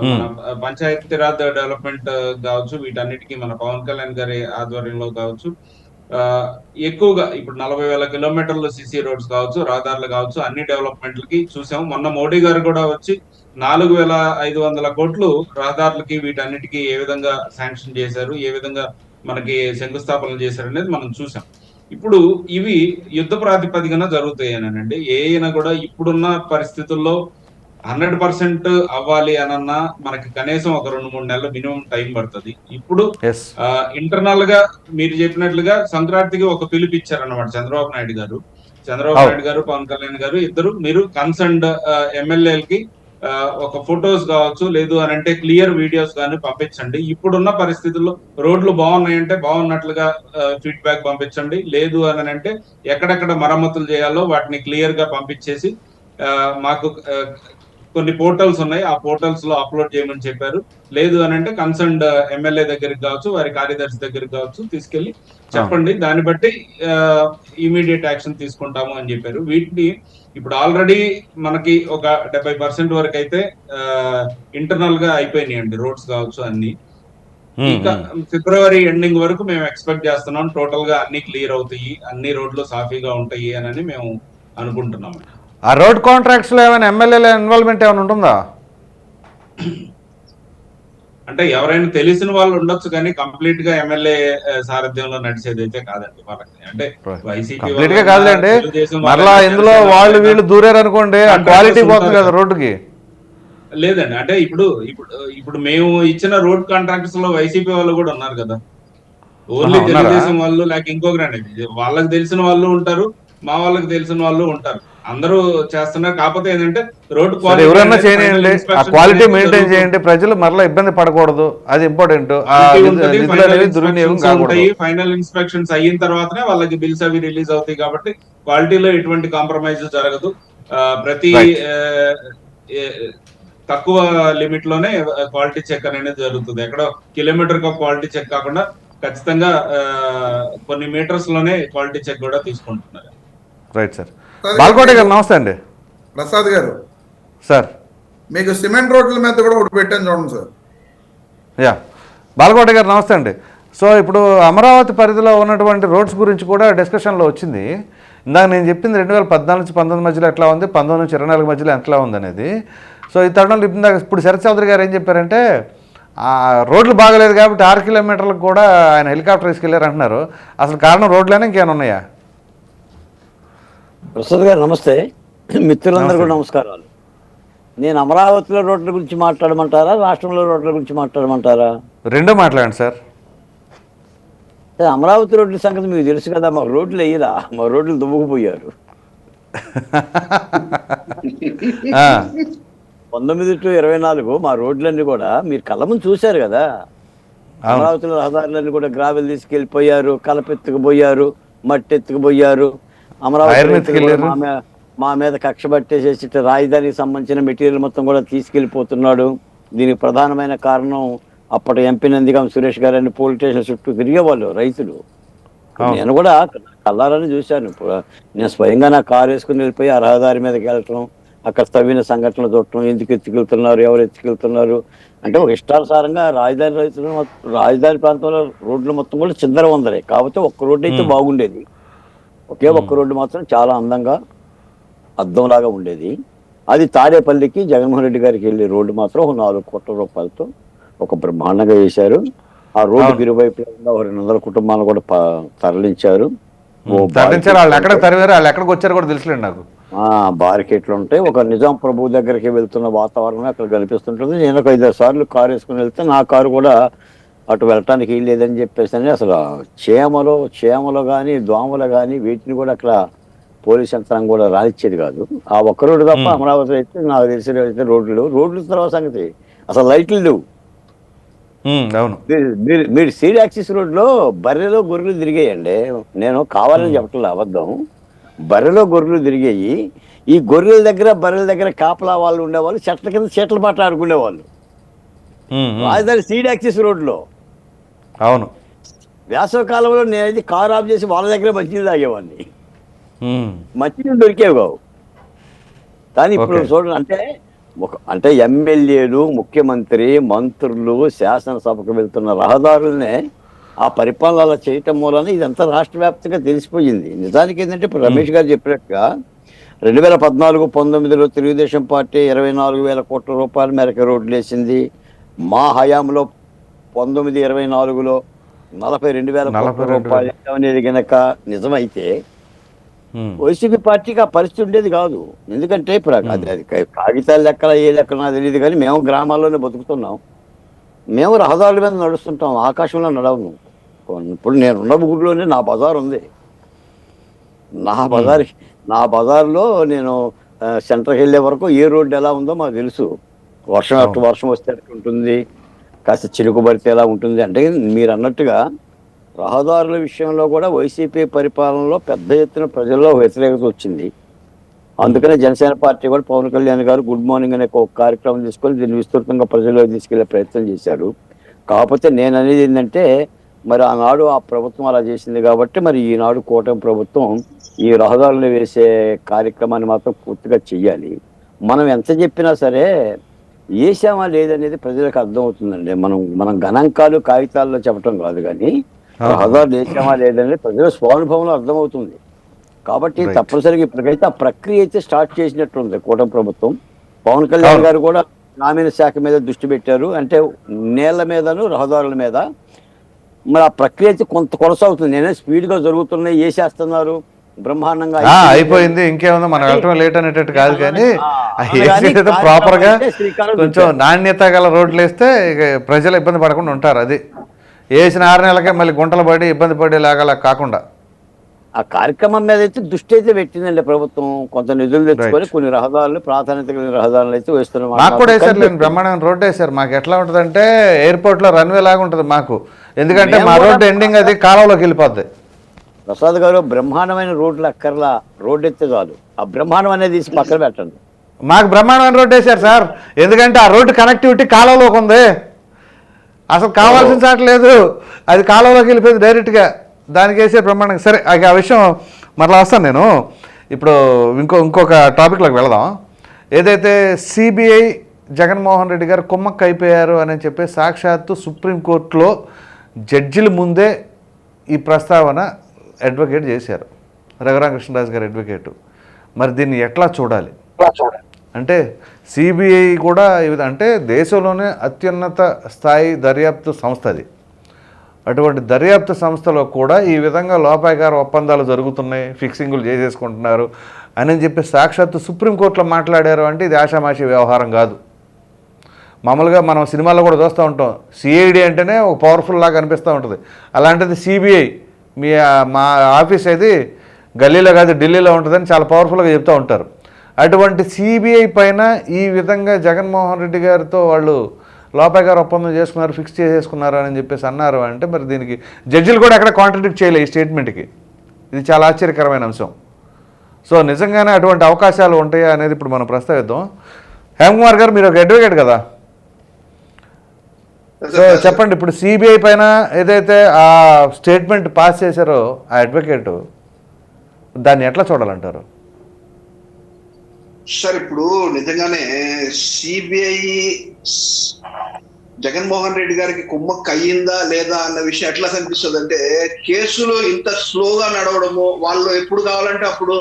మన పంచాయతీరాజ్ డెవలప్మెంట్ కావచ్చు, వీటన్నిటికీ మన పవన్ కళ్యాణ్ గారి ఆధ్వర్యంలో కావచ్చు, ఎక్కువగా ఇప్పుడు 40,000 కిలోమీటర్లు సిసి రోడ్స్ కావచ్చు, రహదారులు కావచ్చు, అన్ని డెవలప్మెంట్లకి చూసాము. మొన్న మోడీ గారు కూడా వచ్చి 4,500 కోట్లు రహదారులకి వీటన్నిటికీ ఏ విధంగా శాంక్షన్ చేశారు, ఏ విధంగా మనకి శంకుస్థాపన చేశారు అనేది మనం చూసాం. ఇప్పుడు ఇవి యుద్ధ ప్రాతిపదికన జరుగుతాయనండి. ఏమైనా కూడా ఇప్పుడున్న పరిస్థితుల్లో 100% అవ్వాలి అనన్నా మనకి కనీసం ఒక 2-3 నెలలు మినిమం టైం పడుతుంది. ఇప్పుడు ఇంటర్నల్ గా మీరు చెప్పినట్లుగా సంక్రాంతికి ఒక పిలుపు ఇచ్చారన్నమాట చంద్రబాబు నాయుడు గారు, పవన్ కళ్యాణ్ గారు ఇద్దరు. మీరు కన్సర్న్డ్ ఎమ్మెల్యేలకి ఒక ఫొటోస్ కావచ్చు, లేదు అని అంటే క్లియర్ వీడియోస్ కానీ పంపించండి. ఇప్పుడున్న పరిస్థితుల్లో రోడ్లు బాగున్నాయంటే బాగున్నట్లుగా ఫీడ్బ్యాక్ పంపించండి. లేదు అని అంటే ఎక్కడెక్కడ మరమ్మతులు చేయాలో వాటిని క్లియర్ గా పంపించేసి మాకు కొన్ని పోర్టల్స్ ఉన్నాయి, ఆ పోర్టల్స్ లో అప్లోడ్ చేయమని చెప్పారు. లేదు అని అంటే కన్సర్న్డ్ ఎమ్మెల్యే దగ్గరికి కావచ్చు, వారి కార్యదర్శి దగ్గరికి కావచ్చు తీసుకెళ్లి చెప్పండి, దాన్ని బట్టి ఇమీడియట్ యాక్షన్ తీసుకుంటాము అని చెప్పారు. వీటిని ఇప్పుడు ఆల్రెడీ మనకి ఒక 70% వరకు అయితే ఇంటర్నల్ గా అయిపోయినాయండి రోడ్స్ కావచ్చు అన్ని. ఇంకా ఫిబ్రవరి ఎండింగ్ వరకు మేము ఎక్స్పెక్ట్ చేస్తున్నాం టోటల్ గా అన్ని క్లియర్ అవుతాయి, అన్ని రోడ్లు సాఫీగా ఉంటాయి అని మేము అనుకుంటున్నాం. ఆ రోడ్ కాంట్రాక్ట్స్ లో ఏమైనా ఎమ్మెల్యేల ఇన్వాల్వ్మెంట్ ఏమైనా ఉంటుందా? అంటే ఎవరైనా తెలిసిన వాళ్ళు ఉండొచ్చు, కానీ కంప్లీట్ గా ఎమ్మెల్యే సారథ్యంలో నడిచేది అయితే కాదండి వాళ్ళకి. అంటే వైసీపీ కాదులేండి, మరలా ఇందులో వాళ్ళు వీళ్ళు దూరారు అనుకోండి, ఆ క్వాలిటీ పోతుంది కదా రోడ్డుకి. లేదండి, అంటే ఇప్పుడు మేము ఇచ్చిన రోడ్ కాంట్రాక్ట్స్ లో వైసీపీ వాళ్ళు కూడా ఉన్నారు కదా. ఓన్లీ తెలుగుదేశం వాళ్ళు లేక ఇంకొకరండి, వాళ్ళకి తెలిసిన వాళ్ళు ఉంటారు, మా వాళ్ళకి తెలిసిన వాళ్ళు ఉంటారు, అందరూ చేస్తున్నారు. కాకపోతే ఏంటంటే రోడ్ ఎవరన్నా చేయండి, ఆ క్వాలిటీ మెయింటైన్ చేయండి, ప్రజలు మరలా ఇబ్బంది పడకూడదు, అది ఇంపార్టెంట్. ఫైనల్ ఇన్స్పెక్షన్స్ అయిన తర్వాతనే వాళ్ళకి బిల్స్ అవి రిలీజ్ అవుతాయి. కాబట్టి క్వాలిటీలో ఎటువంటి కాంప్రమైజ్ జరగదు. ప్రతి తక్కువ లిమిట్ లోనే క్వాలిటీ చెక్ అనేది జరుగుతుంది. ఎక్కడో కిలోమీటర్ క్వాలిటీ చెక్ కాకుండా ఖచ్చితంగా కొన్ని మీటర్స్ లోనే క్వాలిటీ చెక్ కూడా తీసుకుంటున్నారు. Right sir. బాల్కోట గారు నమస్తే అండి. ప్రసాద్ గారు సార్, మీకు సిమెంట్ రోడ్ల మీద కూడా ఒకటి పెట్టాను చూడండి సార్. యా, బాల్కోట గారు నమస్తే అండి. సో ఇప్పుడు అమరావతి పరిధిలో ఉన్నటువంటి రోడ్స్ గురించి కూడా డిస్కషన్లో వచ్చింది. ఇందాక నేను చెప్పింది 2014 నుంచి 19 మధ్యలో ఎట్లా ఉంది, 19 నుంచి 24 మధ్యలో ఎట్లా ఉంది అనేది. సో ఈ తరుణంలో ఇప్పుడు శరత్ చౌదరి గారు ఏం చెప్పారంటే రోడ్లు బాగలేదు కాబట్టి 6 కిలోమీటర్లకు కూడా ఆయన హెలికాప్టర్ తీసుకెళ్లారు అంటున్నారు. అసలు కారణం రోడ్లేనా ఇంకేమైనా ఉన్నాయా? ప్రసాద్ గారు నమస్తే, మిత్రులందరూ కూడా నమస్కారాలు. నేను అమరావతిలో రోడ్ల గురించి మాట్లాడమంటారా, రాష్ట్రంలో రోడ్ల గురించి మాట్లాడమంటారా? రెండో మాట్లాడండి సార్. అమరావతి రోడ్ల సంగతి మీకు తెలుసు కదా, మా రోడ్లు వేయరా, మా రోడ్లు దుమ్ముకుపోయారు. 19 to 24 మా రోడ్లన్నీ కూడా మీరు కళ్ళ ముందు చూశారు కదా. అమరావతిలో రహదారులన్నీ కూడా గ్రావెల్ తీసుకెళ్ళిపోయారు, కలపెత్తుకుపోయారు, మట్టి ఎత్తుకుపోయారు. అమరావతి మా మీద కక్ష పట్టేసేసి రాజధానికి సంబంధించిన మెటీరియల్ మొత్తం కూడా తీసుకెళ్లిపోతున్నాడు. దీనికి ప్రధానమైన కారణం అప్పటి ఎంపీ నందిగాం సురేష్ గారు పోలీస్ స్టేషన్ చుట్టూ తిరిగేవాళ్ళు రైతులు. నేను కూడా కళ్ళారని చూశాను. నేను స్వయంగా నా కారు వేసుకుని వెళ్ళిపోయి ఆ రహదారి మీదకి వెళ్ళటం, అక్కడ తవ్విన సంఘటనలు చూడటం, ఎందుకు ఎత్తుకెళ్తున్నారు, ఎవరు ఎత్తుకెళ్తున్నారు అంటే ఒక ఇష్టానుసారంగా రాజధాని రైతులు రాజధాని ప్రాంతంలో రోడ్లు మొత్తం కూడా చిందర వందరే. కాకపోతే ఒక్క రోడ్డు అయితే బాగుండేది, ఒకే ఒక్క రోడ్డు మాత్రం చాలా అందంగా అద్దంలాగా ఉండేది. అది తాడేపల్లికి జగన్మోహన్ రెడ్డి గారికి వెళ్ళే రోడ్డు మాత్రం ఒక 4 కోట్ల రూపాయలతో ఒక బ్రహ్మాండంగా వేశారు. ఆ రోడ్డు ఇరువైపులా 200 కుటుంబాలను కూడా తరలించారు. వాళ్ళు ఎక్కడికి వచ్చారు కూడా తెలుసులేండి నాకు. బారికేట్లు ఉంటాయి. ఒక నిజాం ప్రభు దగ్గరికి వెళ్తున్న వాతావరణం అక్కడ కనిపిస్తుంటుంది. నేను ఒక 5-6 సార్లు కారు వేసుకుని వెళ్తే నా కారు కూడా అటు వెళ్ళటానికి లేదని చెప్పేసి అసలు చేమలు కానీ దోమలు కానీ వీటిని కూడా అక్కడ పోలీస్ యంత్రాంగం కూడా రానిచ్చేది కాదు. ఆ ఒక్క రోడ్డు తప్ప అమరావతి అయితే నాకు తెలిసిన రోడ్లు తర్వాత సంగతి అసలు లైట్లు లేవు. అవును. మీరు సీడ్ యాక్సిస్ రోడ్లో బర్రెలో గొర్రెలు తిరిగాయండి. నేను కావాలని చెప్పట్లేదు, అబద్ధం. బర్రెలో గొర్రెలు తిరిగాయి. ఈ గొర్రెల దగ్గర బర్రెల దగ్గర కాపలా వాళ్ళు ఉండేవాళ్ళు, చెట్ల కింద చెట్లు మాట్లాడుకునేవాళ్ళు. రాజధాని సీడ్ యాక్సిస్ రోడ్లో. అవును. వేసవి కాలంలో నేనైతే కారు ఆఫ్ చేసి వాళ్ళ దగ్గర మంచినీళ్ళు తాగేవాడిని. మంచినీళ్ళు దొరికేవి కావు. కానీ ఇప్పుడు చూడండి, అంటే ఎమ్మెల్యేలు, ముఖ్యమంత్రి, మంత్రులు శాసనసభకు వెళ్తున్న రహదారులనే ఆ పరిపాలన అలా చేయటం మూలన ఇదంతా రాష్ట్ర వ్యాప్తంగా తెలిసిపోయింది. నిజానికి ఏంటంటే ఇప్పుడు రమేష్ గారు చెప్పినట్టుగా 2014-19లో తెలుగుదేశం పార్టీ 24,000 కోట్ల రూపాయల మేరకు రోడ్లు వేసింది. మా హయాంలో 19-24లో 42,000 కోట్ల రూపాయలు అనేది గనక నిజమైతే వైసీపీ పార్టీకి ఆ పరిస్థితి ఉండేది కాదు. ఎందుకంటే ఇప్పుడు అది కాగితాల లెక్కల ఏ లెక్కన నాకు తెలియదు, కానీ మేము గ్రామాల్లోనే బతుకుతున్నాం. మేము రహదారుల మీద నడుస్తుంటాం, ఆకాశంలో నడవము. ఇప్పుడు నేను ఉన్న ఊరిలోనే నా బజార్ ఉంది. నా బజార్లో నేను సెంటర్కి వెళ్ళే వరకు ఏ రోడ్డు ఎలా ఉందో మాకు తెలుసు. వర్షం వస్తే ఎట్లా ఉంటుంది, కాస్త చిరుకు పడితే ఎలా ఉంటుంది. అంటే మీరు అన్నట్టుగా రహదారుల విషయంలో కూడా వైసీపీ పరిపాలనలో పెద్ద ఎత్తున ప్రజల్లో వ్యతిరేకత వచ్చింది. అందుకనే జనసేన పార్టీ కూడా పవన్ కళ్యాణ్ గారు గుడ్ మార్నింగ్ అనే ఒక కార్యక్రమం తీసుకొని దీన్ని విస్తృతంగా ప్రజల్లోకి తీసుకెళ్లే ప్రయత్నం చేశారు. కాకపోతే నేను అనేది ఏంటంటే, మరి ఆనాడు ఆ ప్రభుత్వం అలా చేసింది కాబట్టి మరి ఈనాడు కూటమి ప్రభుత్వం ఈ రహదారులు వేసే కార్యక్రమాన్ని మాత్రం పూర్తిగా చెయ్యాలి. మనం ఎంత చెప్పినా సరే వేసామా లేదనేది ప్రజలకు అర్థమవుతుందండి. మనం గణాంకాలు కాగితాల్లో చెప్పడం కాదు, కానీ రహదారులు వేసామా లేదనేది ప్రజల స్వానుభవంలో అర్థమవుతుంది. కాబట్టి తప్పనిసరిగా ఇప్పటికైతే ఆ ప్రక్రియ అయితే స్టార్ట్ చేసినట్టుంది కూటమి ప్రభుత్వం. పవన్ కళ్యాణ్ గారు కూడా గ్రామీణ శాఖ మీద దృష్టి పెట్టారు. అంటే నేళ్ల మీదను రహదారుల మీద మరి ఆ ప్రక్రియ అయితే కొంత కొనసాగుతుంది. నేనే స్పీడ్గా జరుగుతున్నాయి, వేసేస్తున్నారు, బ్రహ్మాండంగా అయిపోయింది, ఇంకేముందో మనం వెళ్ళటం లేట్ అనేటట్టు కాదు. కానీ ప్రాపర్ గా కొంచెం నాణ్యత గల రోడ్లు వేస్తే ఇక ప్రజలు ఇబ్బంది పడకుండా ఉంటారు. అది వేసిన 6 నెలలకే మళ్ళీ గుంటలు పడి ఇబ్బంది పడేలాగా కాకుండా ఆ కార్యక్రమం మీద అయితే దృష్టి అయితే పెట్టిందండి ప్రభుత్వం. కొంత నిధులు తెచ్చుకొని కొన్ని రహదారులు, ప్రాధాన్యత కలిగిన రహదారులు అయితే వేస్తున్నాం. మాకు కూడా వేసారు, నేను బ్రహ్మాండమైన రోడ్డు వేశారు. మాకు ఎట్లా ఉంటుందంటే ఎయిర్పోర్ట్ లో రన్వే లాగా ఉంటుంది మాకు. ఎందుకంటే మా రోడ్డు ఎండింగ్ అది కాలంలోకి వెళ్ళిపోద్ది. ప్రసాద్ గారు, బ్రహ్మాండమైన రోడ్లు అక్కర్లా, రోడ్డు ఎత్తే చాలు. ఆ బ్రహ్మాండం అనేది తీసి పక్కన పెట్టండి. మాకు బ్రహ్మాండమైన రోడ్డు వేశారు సార్. ఎందుకంటే ఆ రోడ్డు కనెక్టివిటీ కాలంలోకి ఉంది. అసలు కావాల్సిన చాట లేదు, అది కాలంలోకి వెళ్ళిపోయింది డైరెక్ట్గా. దానికి వేసే బ్రహ్మాండంగా. సరే, ఆ విషయం మరలా వస్తాను నేను. ఇప్పుడు ఇంకొక టాపిక్లోకి వెళదాం. ఏదైతే సిబిఐ జగన్మోహన్ రెడ్డి గారు కుమ్మక్క అయిపోయారు అని చెప్పి సాక్షాత్తు సుప్రీంకోర్టులో జడ్జిల ముందే ఈ ప్రస్తావన అడ్వకేట్ చేశారు, రఘురామకృష్ణరాజు గారు అడ్వకేటు. మరి దీన్ని ఎట్లా చూడాలి? అంటే సిబిఐ కూడా అంటే దేశంలోనే అత్యున్నత స్థాయి దర్యాప్తు సంస్థ అది. అటువంటి దర్యాప్తు సంస్థలో కూడా ఈ విధంగా లోపాయకార ఒప్పందాలు జరుగుతున్నాయి, ఫిక్సింగులు చేసేసుకుంటున్నారు అని చెప్పి సాక్షాత్తు సుప్రీంకోర్టులో మాట్లాడారు అంటే ఇది ఆషామాషి వ్యవహారం కాదు. మామూలుగా మనం సినిమాల్లో కూడా చూస్తూ ఉంటాం, సిఐడి అంటేనే ఒక పవర్ఫుల్ లాగా అనిపిస్తూ ఉంటుంది. అలాంటిది సిబిఐ మా ఆఫీస్ అయితే గల్లీలో కాదు ఢిల్లీలో ఉంటుందని చాలా పవర్ఫుల్గా చెప్తూ ఉంటారు. అటువంటి సిబిఐ పైన ఈ విధంగా జగన్మోహన్ రెడ్డి గారితో వాళ్ళు లోపాయకార ఒప్పందం చేసుకున్నారు, ఫిక్స్ చేసేసుకున్నారు అని చెప్పేసి అన్నారు అంటే మరి దీనికి జడ్జిలు కూడా ఎక్కడ కాంట్రడిక్ట్ చేయలే ఈ స్టేట్మెంట్కి. ఇది చాలా ఆశ్చర్యకరమైన అంశం. సో నిజంగానే అటువంటి అవకాశాలు ఉంటాయా అనేది ఇప్పుడు మనం ప్రస్తావిద్దాం. హేమకుమార్ గారు, మీరు ఒక అడ్వకేట్ కదా, సో చెప్పండి. ఇప్పుడు సిబిఐ పైన ఏదైతే ఆ స్టేట్మెంట్ పాస్ చేశారో ఆ అడ్వకేట్, దాన్ని ఎట్లా చూడాలంటారు? సార్, ఇప్పుడు నిజంగానే సిబిఐ జగన్మోహన్ రెడ్డి గారికి కుమ్మక్క అయ్యిందా లేదా అన్న విషయం ఎట్లా కనిపిస్తుంది అంటే, కేసులు ఇంత స్లోగా నడవడము, వాళ్ళు ఎప్పుడు కావాలంటే అప్పుడు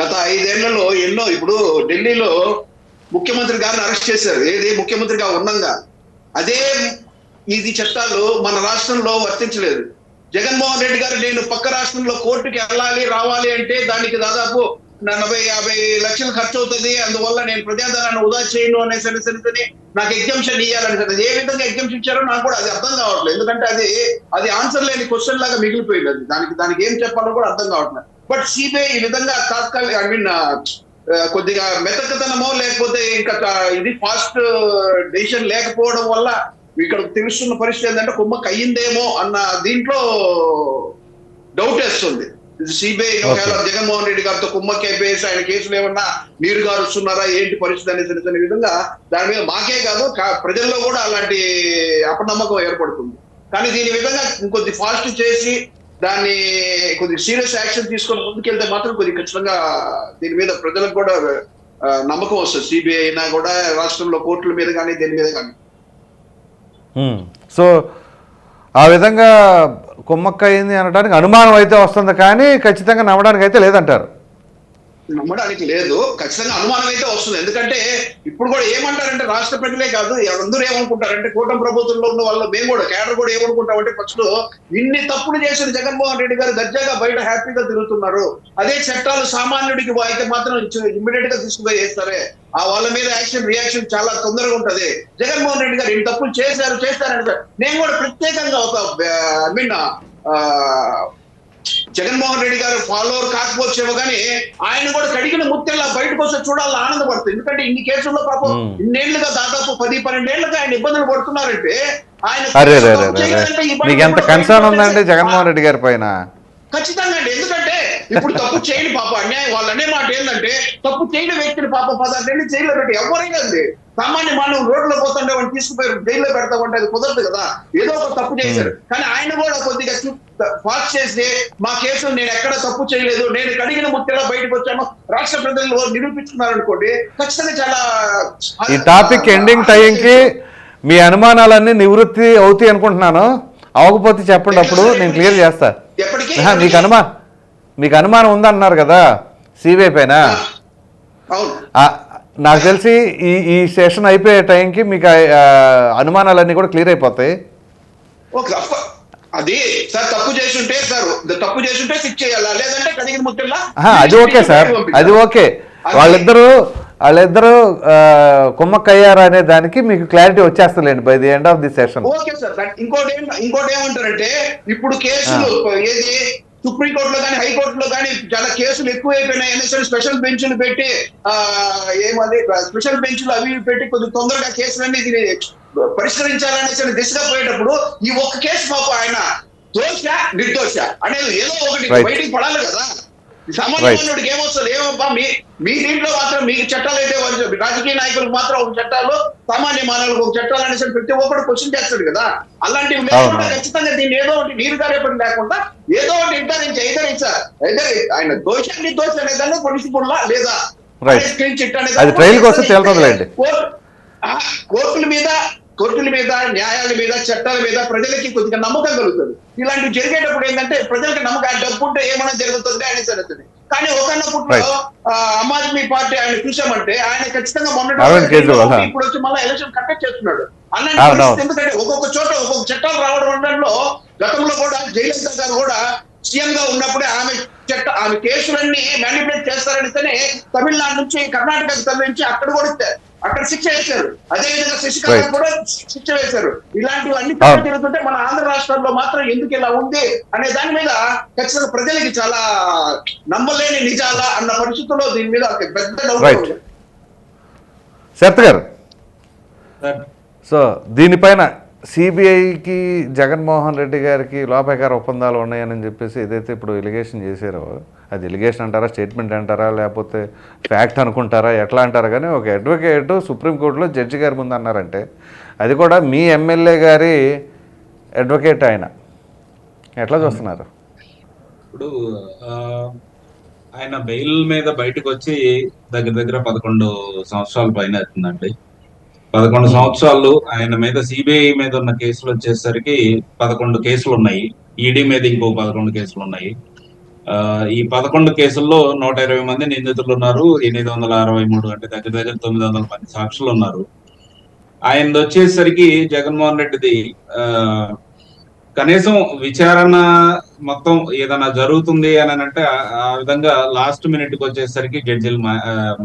గత 5 ఏళ్లలో ఎన్నో, ఇప్పుడు ఢిల్లీలో ముఖ్యమంత్రి గారిని అరెస్ట్ చేశారు, ఏది ముఖ్యమంత్రిగా ఉన్నంగా. అదే ఇది చట్టాలు మన రాష్ట్రంలో వర్తించలేదు. జగన్మోహన్ రెడ్డి గారు నేను పక్క రాష్ట్రంలో కోర్టుకి వెళ్ళాలి రావాలి అంటే దానికి దాదాపు 40-50 లక్షలు ఖర్చు అవుతుంది, అందువల్ల నేను ప్రజాధనాన్ని వృధా చేయను అనేసరికి నాకు ఎగ్జంప్షన్ ఇవ్వాలని. ఏ విధంగా ఎగ్జంప్షన్ ఇచ్చారో నాకు కూడా అది అర్థం కావట్లేదు. ఎందుకంటే అది ఆన్సర్ లేని క్వశ్చన్ లాగా మిగిలిపోయింది. అది దానికి ఏం చెప్పాలో కూడా అర్థం కావట్లేదు. బట్ సిబిఐ ఈ విధంగా కొద్దిగా మెతకతనమో లేకపోతే ఇంకా ఇది ఫాస్ట్ డెసిషన్ లేకపోవడం వల్ల ఇక్కడ తెలుస్తున్న పరిస్థితి ఏంటంటే కుమ్మక్క అయ్యిందేమో అన్న దీంట్లో డౌట్ వేస్తుంది. సిబిఐ జగన్మోహన్ రెడ్డి గారితో కుమ్మక్క అయిపోయేసి ఆయన కేసులు ఏమన్నా నీరు గారుస్తున్నారా ఏంటి పరిస్థితి అనేది తెలిసిన విధంగా దాని మీద మాకే కాదు ప్రజల్లో కూడా అలాంటి అపనమ్మకం ఏర్పడుతుంది. కానీ దీని విధంగా ఇంకొద్ది ఫాస్ట్ చేసి దాన్ని కొద్ది సీరియస్ యాక్షన్ తీసుకొని ముందుకెళ్తే మాత్రం కొద్ది ఖచ్చితంగా దీని మీద ప్రజలకు కూడా నమ్మకం వస్తుంది. సిబిఐ అయినా కూడా రాష్ట్రంలో కోర్టుల మీద కానీ దీని మీద కానీ. సో ఆ విధంగా కుమ్మక్క అయింది అనడానికి అనుమానం అయితే వస్తుంది, కానీ ఖచ్చితంగా నమ్మడానికి అయితే లేదంటారు. నమ్మడానికి లేదు, ఖచ్చితంగా అనుమానం అయితే వస్తుంది. ఎందుకంటే ఇప్పుడు కూడా ఏమంటారంటే రాష్ట్ర ప్రజలే కాదు అందరూ ఏమనుకుంటారంటే కూటమి ప్రభుత్వంలో ఉన్న వాళ్ళు మేము కూడా కేడర్ కూడా ఏమనుకుంటామంటే ఫస్ట్ ఇన్ని తప్పులు చేసిన జగన్మోహన్ రెడ్డి గారు దర్జాగా బయట హ్యాపీగా తిరుగుతున్నారు. అదే చట్టాలు సామాన్యుడికి అయితే మాత్రం ఇమ్మీడియట్ గా తీసుకుపోయి చేస్తారే, ఆ వాళ్ళ మీద యాక్షన్ రియాక్షన్ చాలా తొందరగా ఉంటది. జగన్మోహన్ రెడ్డి గారు ఇన్ని తప్పులు చేస్తారంటే నేను కూడా ప్రత్యేకంగా ఒక జగన్మోహన్ రెడ్డి గారు ఫాలోవర్ కాకపోవచ్చేమో కానీ ఆయన కూడా కడిగిన ముత్తెల్లా బయటకు వస్తే చూడాలని ఆనందపడుతుంది. ఎందుకంటే ఇన్ని కేసుల్లో పాపం ఇన్నేళ్లుగా దాదాపు 10-12 ఏళ్లుగా ఆయన ఇబ్బందులు పడుతున్నారంటే మీకు ఎంత కన్సర్న్ ఉందండి జగన్మోహన్ రెడ్డి గారి పైన? ఖచ్చితంగా అండి. ఎందుకంటే ఇప్పుడు తప్పు చేయని పాప అన్యాయం వాళ్ళు అనే మాట ఏంటంటే తప్పు చేయని వ్యక్తిని పాప 16 ఏళ్ళు జైల్లో పెట్టి ఎవరైనా అండి సామాన్య మానవం రోడ్లో పోతుంటే వాడిని తీసుకుపోయి జైల్లో పెడతామంటే అది కుదరదు కదా. ఏదో ఒక తప్పు చేశారు కానీ ఆయన కూడా కొద్దిగా ఫాస్ట్ చేసి మా కేసులు నేను ఎక్కడ తప్పు చేయలేదు, నేను కడిగిన ముత్తెలా బయటకు వచ్చాను రాష్ట్ర ప్రజలు నిరూపించుకున్నారు అనుకోండి ఖచ్చితంగా చాలా. ఈ టాపిక్ ఎండింగ్ టైంకి మీ అనుమానాలన్నీ నివృత్తి అవుతాయి అనుకుంటున్నాను. అవకపోతే చెప్పండి, అప్పుడు నేను క్లియర్ చేస్తా. మీకు అనుమానం ఉందన్నారు కదా సిబిఐ పైన, నాకు తెలిసి ఈ సెషన్ అయిపోయే టైంకి మీకు అనుమానాలన్నీ కూడా క్లియర్ అయిపోతాయి. అది సార్ తప్పు చేస్తుంటే శిక్ష చేయాలా లేదంటే కడిగిన ముత్తెల్లా అది ఓకే సార్, అది ఓకే. వాళ్ళిద్దరు కుమ్మక్క అయ్యారు అనే దానికి మీకు క్లారిటీ వచ్చేస్తలేండి by the end of the session. Okay sir. ఇంకోటి ఏమంటారంటే ఇప్పుడు కేసులు ఏది సుప్రీంకోర్టులో కానీ హైకోర్టులో కానీ చాలా కేసులు ఎక్కువైపోయినాయి. స్పెషల్ బెంచ్లు పెట్టి ఏమది స్పెషల్ బెంచ్లు అవి పెట్టి కొద్ది తొందరగా కేసులన్నీ పరిష్కరించాలనే దిశగా పోయేటప్పుడు ఈ ఒక్క కేసు పాప ఆయన దోష నిర్దోష అనేది ఏదో ఒకటి బయటికి పడాలి కదా. సామాన్యుడికి ఏమొస్తుంది ఏమబ్బా మీ దీంట్లో మాత్రం మీకు చట్టాలు అయితే రాజకీయ నాయకులకు మాత్రం ఒక చట్టాలు సామాన్య మానవులకు ఒక చట్టాలు అనేసి ప్రతి ఒక్కరు క్వశ్చన్ చేస్తాడు కదా. అలాంటివి లేకుండా ఖచ్చితంగా దీన్ని ఏదో ఒకటి నీరు గారేపటి లేకుండా ఏదో ఒకటి ఇంటరించి అయితే ఆయన దోష నిర్దోష అనేదాన్ని పొలిసిపుల్లా లేదా కోర్టుల మీద న్యాయాల మీద చట్టాల మీద ప్రజలకి కొద్దిగా నమ్మకం కలుగుతుంది. ఇలాంటివి జరిగేటప్పుడు ఏంటంటే ప్రజలకు నమ్మకం డబ్బు ఉంటే ఏమైనా జరుగుతుంది అనేది జరుగుతుంది. కానీ ఒకన్నప్పుడు ఆమ్ ఆద్మీ పార్టీ ఆయన చూసామంటే ఆయన ఖచ్చితంగా మొన్న ఇప్పుడు వచ్చి మళ్ళీ ఎలక్షన్ కండక్ట్ చేస్తున్నాడు. అలాంటి ఎందుకంటే ఒక్కొక్క చోట ఒక్కొక్క చట్టాలు రావడం ఉండడంలో గతంలో కూడా జయలలిత గారు కూడా సీఎం గా ఉన్నప్పుడే ఆమె కేసులన్నీ మ్యానిపులేట్ చేస్తారనితేనే తమిళనాడు నుంచి కర్ణాటకకు తరలించి అక్కడ శిక్ష వేశారు. అదేవిధంగా శశికళ కూడా శిక్ష వేశారు. ఇలాంటివన్నీ జరుగుతుంటే మన ఆంధ్ర రాష్ట్రంలో మాత్రం ఎందుకు ఇలా ఉంది అనే దాని మీద ఖచ్చితంగా ప్రజలకి చాలా నమ్మలేని నిజాలా అన్న పరిస్థితుల్లో దీని మీద పెద్ద డౌట్. శరత్ గారు, సో దీనిపైన సిబిఐకి జగన్మోహన్ రెడ్డి గారికి లోపాయకార ఒప్పందాలు ఉన్నాయని చెప్పేసి ఏదైతే ఇప్పుడు ఎలిగేషన్ చేశారో, అది ఎలిగేషన్ అంటారా, స్టేట్మెంట్ అంటారా, లేకపోతే ఫ్యాక్ట్ అనుకుంటారా, ఎట్లా అంటారా, కానీ ఒక అడ్వకేట్ సుప్రీంకోర్టులో జడ్జి గారి ముందు అన్నారంటే అది కూడా మీ ఎమ్మెల్యే గారి అడ్వకేట్ ఆయన, ఎట్లా చూస్తున్నారు? ఇప్పుడు ఆయన బెయిల్ మీద బయటకు వచ్చి దగ్గర 11 సంవత్సరాల పైన అవుతుందండి. 11 సంవత్సరాలు ఆయన మీద సిబిఐ మీద ఉన్న కేసులు వచ్చేసరికి 11 కేసులు ఉన్నాయి. ఈడీ మీద ఇంకో 11 కేసులు ఉన్నాయి. ఈ 11 కేసుల్లో 120 మంది నిందితులు ఉన్నారు. 863 అంటే దగ్గర 900 మంది సాక్షులు ఉన్నారు. ఆయనది వచ్చేసరికి జగన్మోహన్ రెడ్డిది కనీసం విచారణ మొత్తం ఏదైనా జరుగుతుంది అని అంటే ఆ విధంగా లాస్ట్ మినిట్ కి వచ్చేసరికి జడ్జిలు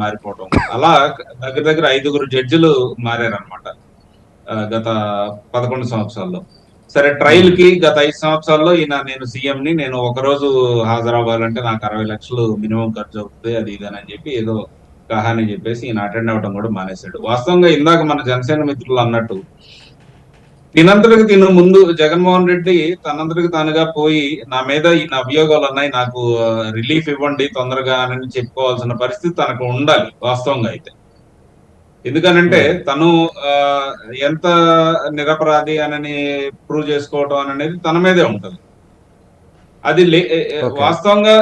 మారిపోవడం, అలా దగ్గర 5 జడ్జిలు మారారనమాట గత 11 సంవత్సరాల్లో. సరే, ట్రయల్ కి గత 5 సంవత్సరాల్లో నేను సీఎంని, నేను ఒకరోజు హాజరవ్వాలంటే నాకు 60 లక్షలు మినిమం ఖర్చు అవుతుంది, అది ఇదని చెప్పి ఏదో కహాని చెప్పేసి ఈయన అటెండ్ అవ్వడం కూడా మానేశాడు. వాస్తవంగా ఇందాక మన జనసేన మిత్రులు అన్నట్టు తినంతటికి తిను ముందు జగన్మోహన్ రెడ్డి తనంతటికి తానుగా పోయి నా మీద ఈ అభియోగాలు ఉన్నాయి, నాకు రిలీఫ్ ఇవ్వండి తొందరగా అని చెప్పుకోవాల్సిన పరిస్థితి తనకు ఉండాలి వాస్తవంగా అయితే. ఎందుకనంటే తను ఎంత నిరపరాధి అని ప్రూవ్ చేసుకోవటం అనేది తన మీదే ఉంటది. అది వాస్తవంగా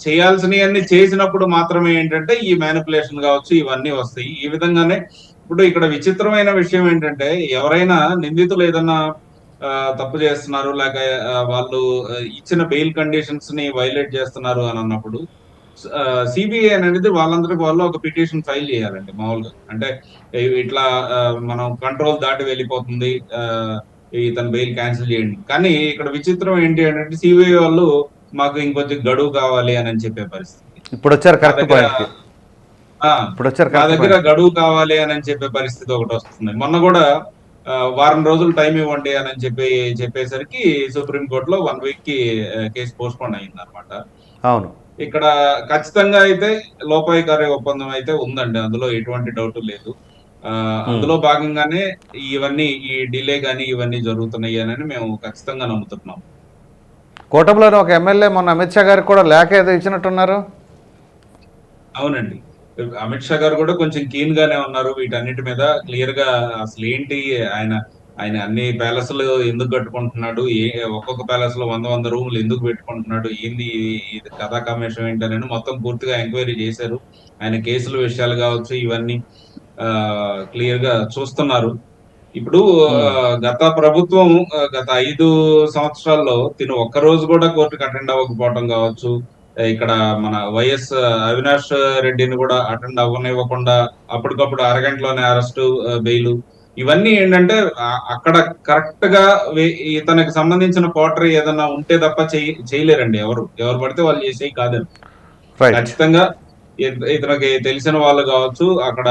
చేయాల్సినవన్నీ చేసినప్పుడు మాత్రమే ఏంటంటే ఈ మ్యానిపులేషన్ కావచ్చు ఇవన్నీ వస్తాయి. ఈ విధంగానే ఇప్పుడు ఇక్కడ విచిత్రమైన విషయం ఏంటంటే ఎవరైనా నిందితులు ఏదన్నా తప్పు చేస్తున్నారు లేక వాళ్ళు ఇచ్చిన బెయిల్ కండిషన్స్ ని వైలేట్ చేస్తున్నారు అని అన్నప్పుడు సిబిఐ అనేది వాళ్ళందరికీ వాళ్ళు ఒక పిటిషన్ ఫైల్ చేయాలండి మామూలుగా. అంటే ఇట్లా మనం కంట్రోల్ దాటి వెళ్ళిపోతుంది, ఇతను బెయిల్ క్యాన్సిల్ చేయండి. కానీ ఇక్కడ విచిత్రం ఏంటి అంటే సిబిఐ వాళ్ళు మాకు ఇంకొంచెం గడువు కావాలి అని చెప్పే పరిస్థితి. ఇప్పుడు వచ్చారు కరెక్ట్ పాయింట్. మా దగ్గర గడువు కావాలి అని చెప్పే పరిస్థితి ఒకటి వస్తుంది. మొన్న కూడా వారం రోజులు టైం ఇవ్వండి అని చెప్పేసరికి సుప్రీంకోర్టులో 1 వీక్ కి కేసు పోస్ట్ పోన్ అయింది అనమాట. అవును, ఇక్కడ ఖచ్చితంగా అయితే లోపాయికారి ఒప్పందం అయితే ఉందండి, అందులో ఎటువంటి డౌట్ లేదు. అందులో భాగంగానే ఇవన్నీ ఈ డిలే గానీ ఇవన్నీ జరుగుతున్నాయి అని మేము ఖచ్చితంగా నమ్ముతున్నాం. కూటమిలోని ఒక ఎమ్మెల్యే మొన్న అమిత్ షా గారికి కూడా లేఖ ఏదో ఇచ్చినట్టున్నారు. అవునండి, అమిత్ షా గారు కూడా కొంచెం కీన్ గానే ఉన్నారు వీటన్నిటి మీద. క్లియర్ గా అసలు ఏంటి ఆయన అన్ని ప్యాలెస్లు ఎందుకు కట్టుకుంటున్నాడు, ఒక్కొక్క ప్యాలెస్ లో 100 రూములు ఎందుకు పెట్టుకుంటున్నాడు, ఏంది ఇది కథా కమేషన్ ఏంటని మొత్తం పూర్తిగా ఎంక్వైరీ చేశారు. ఆయన కేసుల విషయాలు కావచ్చు ఇవన్నీ క్లియర్ గా చూస్తున్నారు. ఇప్పుడు గత ప్రభుత్వం గత 5 సంవత్సరాల్లో తిను ఒక్కరోజు కూడా కోర్టుకు అటెండ్ అవ్వకపోవటం కావచ్చు, ఇక్కడ మన వైఎస్ అవినాష్ రెడ్డిని కూడా అటెండ్ అవ్వనివ్వకుండా అప్పటికప్పుడు అరగంటలోనే అరెస్టు, బెయిల్, ఇవన్నీ ఏంటంటే అక్కడ కరెక్ట్ గా ఇతనికి సంబంధించిన పోటరీ ఏదన్నా ఉంటే తప్ప చేయలేరండి. ఎవరు పడితే వాళ్ళు చేసేవి కాదండి. ఖచ్చితంగా ఇతనికి తెలిసిన వాళ్ళు కావచ్చు, అక్కడ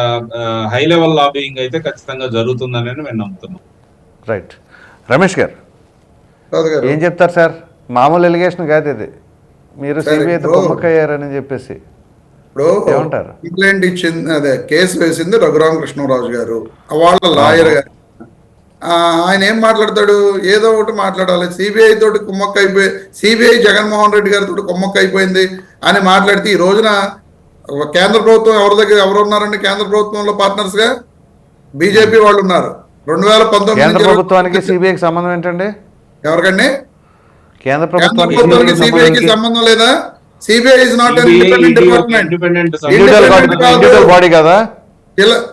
హై లెవెల్ లాబింగ్ అయితే ఖచ్చితంగా జరుగుతుందని మేము నమ్ముతున్నాం. రైట్. రమేష్ గారు ఏం చెప్తారు సార్? మామూలు ఎలిగేషన్ కాదు ఇది, మీరు సిబిఐతో కుమ్మక్కయ్యారని చెప్పేసి ఇప్పుడు ఏమంటారు? కంప్లైంట్ ఇచ్చింది, అదే కేసు వేసింది రఘురామకృష్ణరాజు గారు, వాళ్ళ లాయర్ గారు. ఆయన ఏం మాట్లాడతాడు? ఏదో ఒకటి మాట్లాడాలి. సిబిఐ తోటి కుమ్మక్క అయిపోయి, సిబిఐ జగన్మోహన్ రెడ్డి గారితో కుమ్మక్క అయిపోయింది అని మాట్లాడితే ఈ రోజున కేంద్ర ప్రభుత్వం ఎవరు ఉన్నారండి? కేంద్ర ప్రభుత్వంలో పార్ట్నర్స్ గా బీజేపీ వాళ్ళు ఉన్నారు. 2019 కేంద్ర ప్రభుత్వానికి సిబిఐకి సంబంధం ఏంటండి? ఎవరికండి? కేంద్ర ప్రభుత్వానికి సిబిఐకి సంబంధం లేదా? CBI is not an independent department. Individual body కదా.